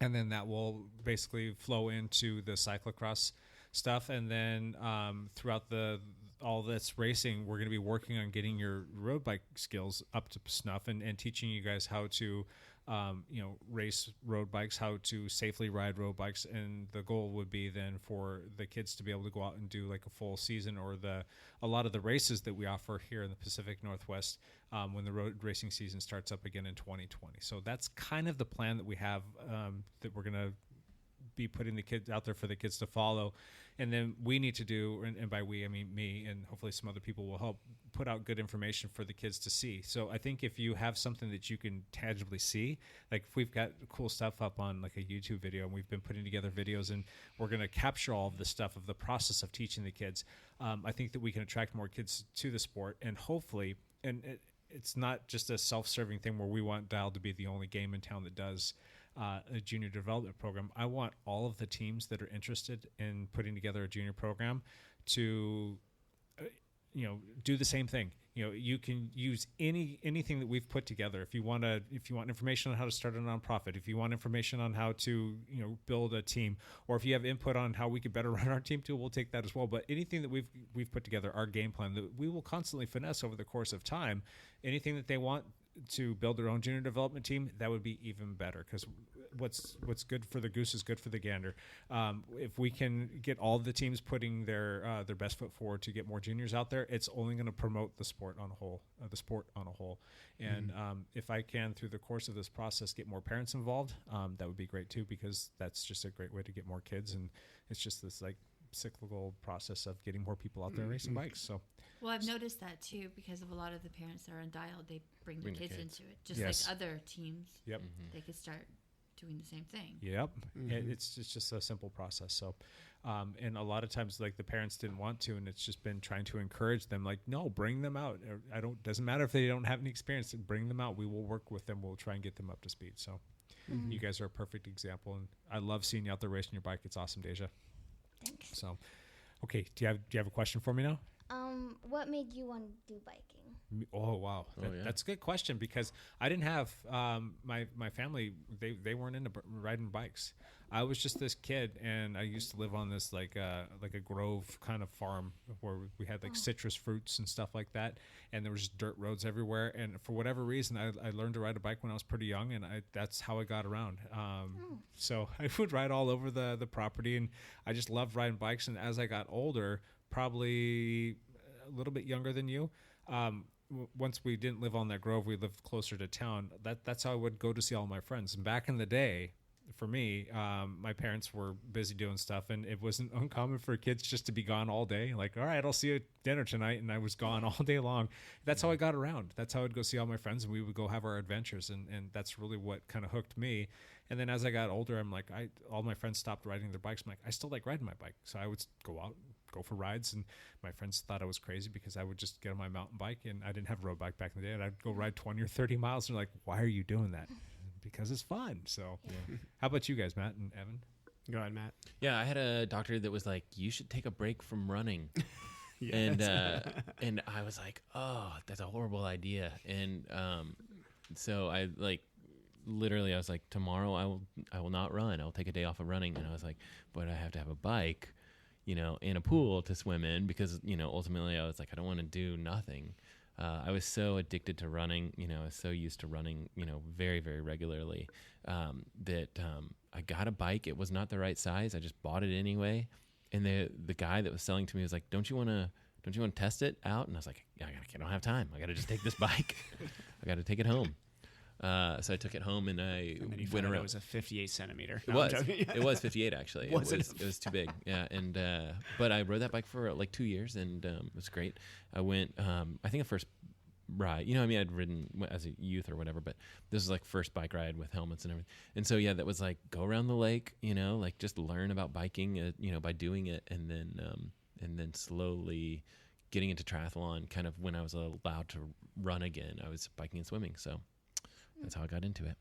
And then that will basically flow into the cyclocross stuff. And then throughout all this racing, we're going to be working on getting your road bike skills up to snuff and teaching you guys how to race road bikes, how to safely ride road bikes. And the goal would be then for the kids to be able to go out and do like a full season or a lot of the races that we offer here in the Pacific Northwest when the road racing season starts up again in 2020. So that's kind of the plan that we have, that we're going to be putting the kids out there for the kids to follow. And then we need to do, and by we, I mean me, and hopefully some other people will help put out good information for the kids to see. So I think if you have something that you can tangibly see, like if we've got cool stuff up on like a YouTube video and we've been putting together videos and we're going to capture all of the stuff of the process of teaching the kids, I think that we can attract more kids to the sport. And hopefully, it's not just a self-serving thing where we want Dial to be the only game in town that does a junior development program. I want all of the teams that are interested in putting together a junior program to, do the same thing. You can use anything that we've put together. If you want information on how to start a nonprofit, if you want information on how to, build a team, or if you have input on how we could better run our team too, we'll take that as well. But anything that we've put together, our game plan that we will constantly finesse over the course of time, anything that they want to build their own junior development team, that would be even better, because what's good for the goose is good for the gander. If we can get all the teams putting their best foot forward to get more juniors out there, it's only going to promote the sport on a whole. And if I can, through the course of this process, get more parents involved, that would be great too, because that's just a great way to get more kids. And it's just this like cyclical process of getting more people out there racing bikes. So. Well, I've noticed that too, because of a lot of the parents that are on Dial, they bring the kids into it, just like other teams. Yep. They could start doing the same thing. Yep. It's just a simple process. So, and a lot of times, like, the parents didn't want to, and it's just been trying to encourage them, like, no, bring them out. Doesn't matter if they don't have any experience, bring them out. We will work with them. We'll try and get them up to speed. So you guys are a perfect example, and I love seeing you out there racing your bike. It's awesome, Deja. Thanks. So, okay. Do you have a question for me now? What made you want to do biking? Oh, wow. That's a good question, because I didn't have my family, they weren't into riding bikes. I was just this kid, and I used to live on this like a grove kind of farm where we had like citrus fruits and stuff like that, and there was just dirt roads everywhere. And for whatever reason, I learned to ride a bike when I was pretty young, and that's how I got around. So I would ride all over the property, and I just loved riding bikes. And as I got older, probably a little bit younger than you, once we didn't live on that grove, we lived closer to town. That's how I would go to see all my friends. And back in the day, for me, my parents were busy doing stuff, and it wasn't uncommon for kids just to be gone all day. Like, all right, I'll see you at dinner tonight, and I was gone all day long. That's how I got around. That's how I'd go see all my friends, and we would go have our adventures, and that's really what kind of hooked me. And then as I got older, I'm like, all my friends stopped riding their bikes. I'm like, I still like riding my bike, so I would go out, go for rides, and my friends thought I was crazy because I would just get on my mountain bike, and I didn't have a road bike back in the day, and I'd go ride 20 or 30 miles, and they're like, why are you doing that? Because it's fun. So how about you guys, Matt and Evan? Go ahead, Matt. Yeah, I had a doctor that was like, you should take a break from running. And I was like, oh, that's a horrible idea. And so I literally I was like, tomorrow I will not run. I'll take a day off of running. And I was like, but I have to have a bike, in a pool to swim in, because ultimately I was like, I don't want to do nothing. I was so addicted to running, I was so used to running, very, very regularly, that I got a bike. It was not the right size. I just bought it anyway. And the guy that was selling to me was like, don't you want to test it out? And I was like, yeah, I don't have time. I got to just take this bike. I got to take it home. So I took it home, and I went around. It was a 58 centimeter. No, it was 58 actually. It was too big. Yeah. And, but I rode that bike for like 2 years, and, it was great. I went, I think the first ride, I'd ridden as a youth or whatever, but this was like first bike ride with helmets and everything. And so, yeah, that was like, go around the lake, just learn about biking, by doing it. And then slowly getting into triathlon kind of when I was allowed to run again. I was biking and swimming, so that's how I got into it.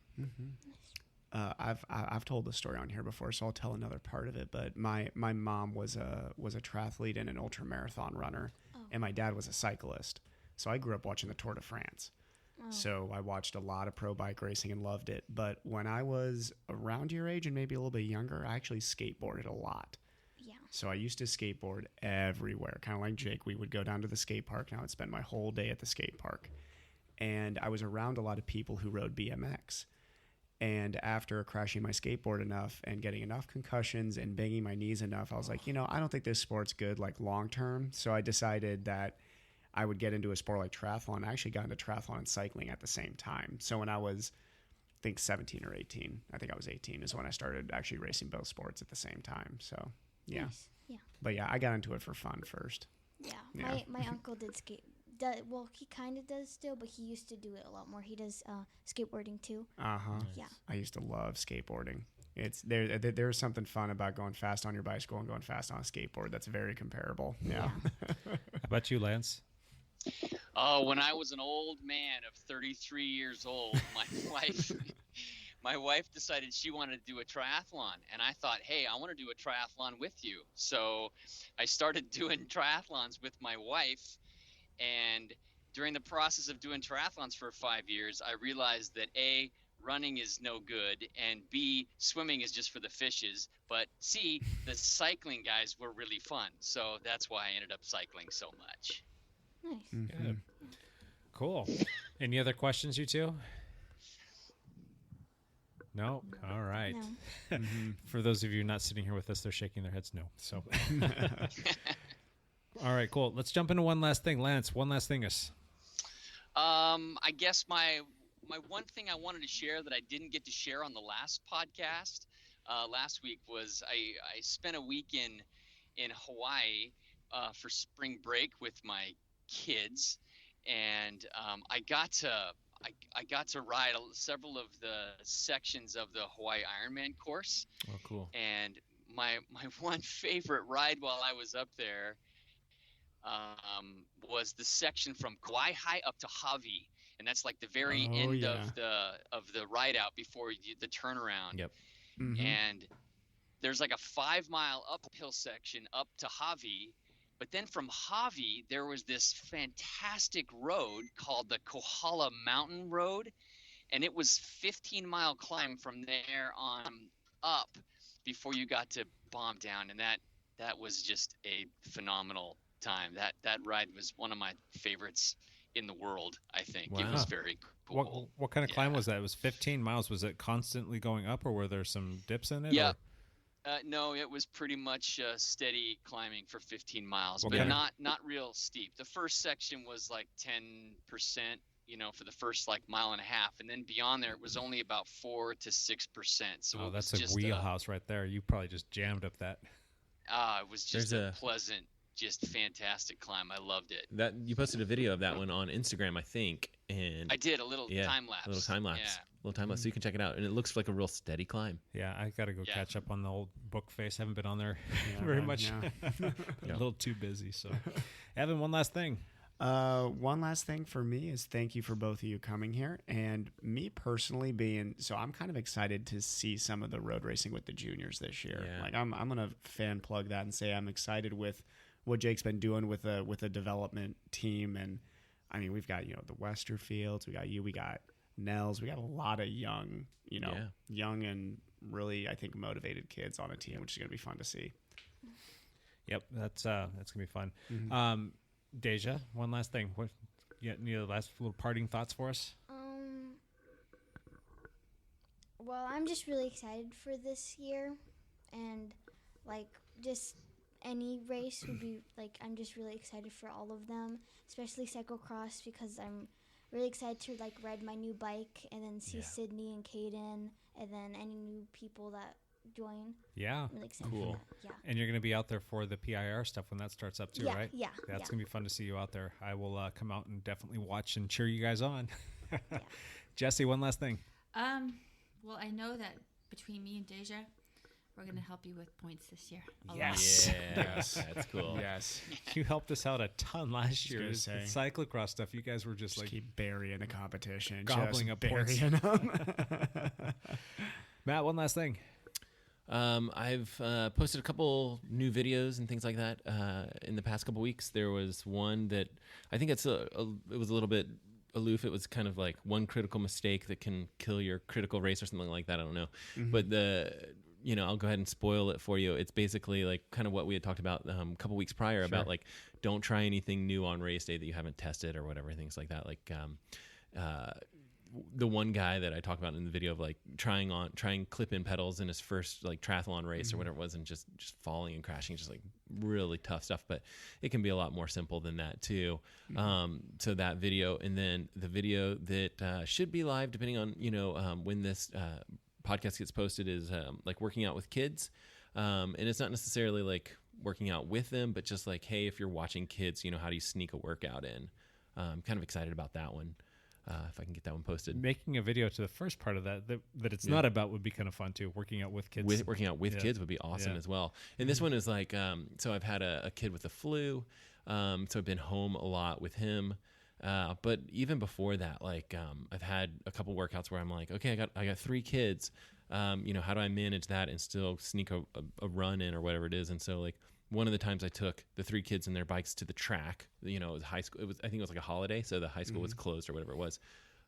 I've told the story on here before, so I'll tell another part of it. But my mom was a triathlete and an ultra marathon runner, and my dad was a cyclist. So I grew up watching the Tour de France. So I watched a lot of pro bike racing and loved it. But when I was around your age and maybe a little bit younger, I actually skateboarded a lot. Yeah. So I used to skateboard everywhere, kind of like Jake. We would go down to the skate park, and I would spend my whole day at the skate park. And I was around a lot of people who rode BMX. And after crashing my skateboard enough and getting enough concussions and banging my knees enough, I was like, I don't think this sport's good, like long term. So I decided that I would get into a sport like triathlon. I actually got into triathlon and cycling at the same time. So when I was, I think 17 or 18, I think I was 18 is when I started actually racing both sports at the same time. So yeah. Nice. Yeah. But yeah, I got into it for fun first. Yeah. Yeah. My uncle did well, he kind of does still, but he used to do it a lot more. He does skateboarding too. Nice. Yeah. I used to love skateboarding. It's there's something fun about going fast on your bicycle and going fast on a skateboard. That's very comparable. Yeah. How about you, Lance? Oh, when I was an old man of 33 years old, my wife decided she wanted to do a triathlon, and I thought, hey, I want to do a triathlon with you. So I started doing triathlons with my wife. And during the process of doing triathlons for 5 years, I realized that A, running is no good, and B, swimming is just for the fishes, but C, the cycling guys were really fun. So that's why I ended up cycling so much. Nice. Good. Cool. Any other questions, you two? No? All right. No. For those of you not sitting here with us, they're shaking their heads no. So all right, cool. Let's jump into one last thing. Lance, one last thingus. I guess my one thing I wanted to share that I didn't get to share on the last podcast last week was I spent a week in Hawaii for spring break with my kids, and I got to ride several of the sections of the Hawaii Ironman course. Oh, cool. And my one favorite ride while I was up there was the section from Kauai up to Hawi, and that's like the very end of the ride out before the turnaround. Yep. And there's like a 5-mile uphill section up to Hawi, but then from Hawi there was this fantastic road called the Kohala Mountain Road, and it was 15-mile climb from there on up before you got to Bomb Down, and that was just a phenomenal time. That ride was one of my favorites in the world, I think. Wow. It was very cool. What kind of climb was that? It was 15 miles. Was it constantly going up, or were there some dips in it? Yeah. No, it was pretty much steady climbing for 15 miles, Okay. but not real steep. The first section was like 10%, for the first like mile and a half, and then beyond there it was only about 4 to 6%. So that's was a just wheelhouse right there. You probably just jammed up that. It was just a pleasant, just fantastic climb. I loved it. That you posted a video of that one on Instagram, I think, and I did a little time lapse. A little time lapse. Yeah. Little time lapse, so you can check it out, and it looks like a real steady climb. Yeah, I got to go catch up on the old book face. Haven't been on there Yeah, very man, much. yeah. A little too busy. So, Evan, one last thing. One last thing for me is thank you for both of you coming here, and me personally I'm kind of excited to see some of the road racing with the juniors this year. Yeah. Like I'm gonna fan plug that and say I'm excited with what Jake's been doing with a development team, and I mean we've got the Westerfields, we got you, we got Nels, we got a lot of young and really I think motivated kids on a team, which is gonna be fun to see. Yep, that's gonna be fun. Deja, one last thing. What? Any last little parting thoughts for us? Well, I'm just really excited for this year, and like just any race would be like I'm just really excited for all of them, especially cyclocross because I'm really excited to like ride my new bike and then see Sydney and Caden and then any new people that join. Yeah. I'm really excited Cool. for that. Yeah. And you're going to be out there for the PIR stuff when that starts up too, right? Yeah. That's going to be fun to see you out there. I will come out and definitely watch and cheer you guys on. Jesse, one last thing. Well, I know that between me and Deja, we're going to help you with points this year. a lot. Yes. Yes, that's cool. Yes. You helped us out a ton last year. gonna The say. cyclocross stuff, you guys were just like Keep burying the competition. gobbling just up points. burying them. Matt, one last thing. I've posted a couple new videos and things like that in the past couple weeks. There was one that I think it was a little bit aloof. It was kind of like one critical mistake that can kill your critical race or something like that. I don't know. But I'll go ahead and spoil it for you. It's basically like kind of what we had talked about a couple weeks prior about like don't try anything new on race day that you haven't tested or whatever, things like that. Like the one guy that I talked about in the video of like trying clip-in pedals in his first like triathlon race or whatever it was, and just falling and crashing, just like really tough stuff. But it can be a lot more simple than that too. So that video, and then the video that should be live depending on when this podcast gets posted is like working out with kids, and it's not necessarily like working out with them, but just like, hey, if you're watching kids, how do you sneak a workout in? I'm kind of excited about that one. If I can get that one posted. Making a video to the first part of that it's not about would be kind of fun too. Working out with kids. Working out with kids would be awesome as well. And this one is like, so I've had a kid with the flu, so I've been home a lot with him. But even before that, like I've had a couple workouts where I'm like, okay, I got 3 kids. How do I manage that and still sneak a run in or whatever it is? And so like one of the times I took the 3 kids and their bikes to the track, it was high school. I think it was like a holiday, so the high school was closed or whatever it was.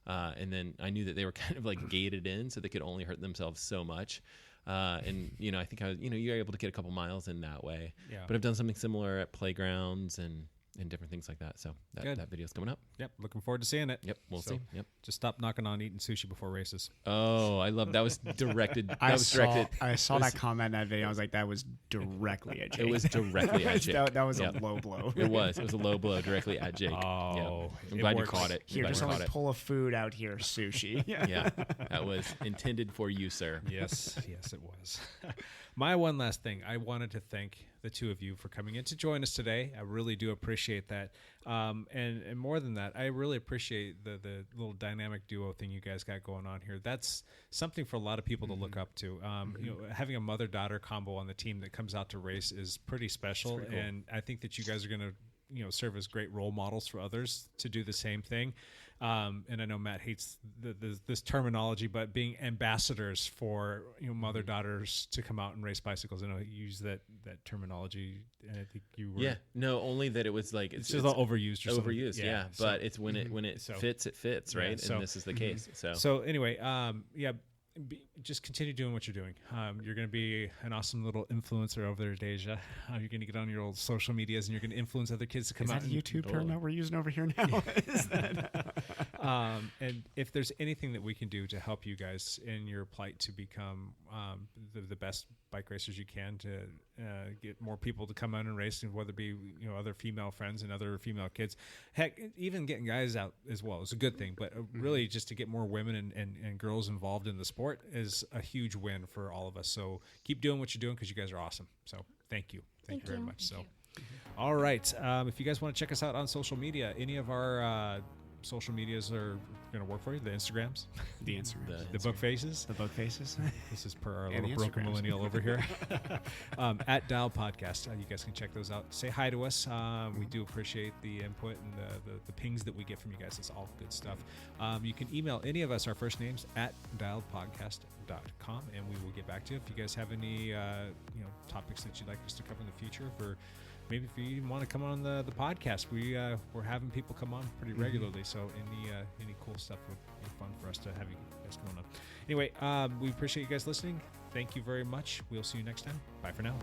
And then I knew that they were kind of like gated in, so they could only hurt themselves so much. And I think you're able to get a couple miles in that way. Yeah. But I've done something similar at playgrounds and different things like that. So that video's coming up. Yep. Looking forward to seeing it. Yep. We'll see. Yep. Just stop knocking on eating sushi before races. Oh, I love that. Was directed. I saw that comment in that video. I was like, that was directly at Jake. It was directly at Jake. that was a low blow. It was a low blow directly at Jake. Oh, I'm glad you caught it. Here, just like pull a food out here, sushi. Yeah, that was intended for you, sir. Yes, it was. My one last thing, I wanted to thank the 2 of you for coming in to join us today. I really do appreciate that. And more than that, I really appreciate the little dynamic duo thing you guys got going on here. That's something for a lot of people to look up to. Having a mother-daughter combo on the team that comes out to race is pretty special. Pretty cool. And I think that you guys are going to serve as great role models for others to do the same thing. And I know Matt hates this terminology, but being ambassadors for mother-daughters to come out and race bicycles. I know you use that terminology, and I think you were. Yeah, no, only that it was like it's just overused. Or overused, yeah. But it's when it fits, it fits, right? And this is the case. So anyway, just continue doing what you're doing. You're going to be an awesome little influencer over there, Deja. You're going to get on your old social medias and you're going to influence other kids to come out. Is that a YouTube term that we're using over here now? Is that? And if there's anything that we can do to help you guys in your plight to become the best bike racers you can, to get more people to come out and race, and whether it be other female friends and other female kids, heck, even getting guys out as well is a good thing. But really, just to get more women and girls involved in the sport is a huge win for all of us. So keep doing what you're doing, because you guys are awesome. So thank you very much. All right, if you guys want to check us out on social media, any of our social medias are going to work for you. The Instagrams, the book faces, This is per our little broken millennial over here. At Dial Podcast, you guys can check those out. Say hi to us. We do appreciate the input and the pings that we get from you guys. It's all good stuff. You can email any of us, our first names, at dialedpodcast.com, and we will get back to you. If you guys have any topics that you'd like us to cover in the future, maybe if you even want to come on the podcast, we're having people come on pretty regularly. So any cool stuff would be fun for us to have you guys going on. Anyway, we appreciate you guys listening. Thank you very much. We'll see you next time. Bye for now.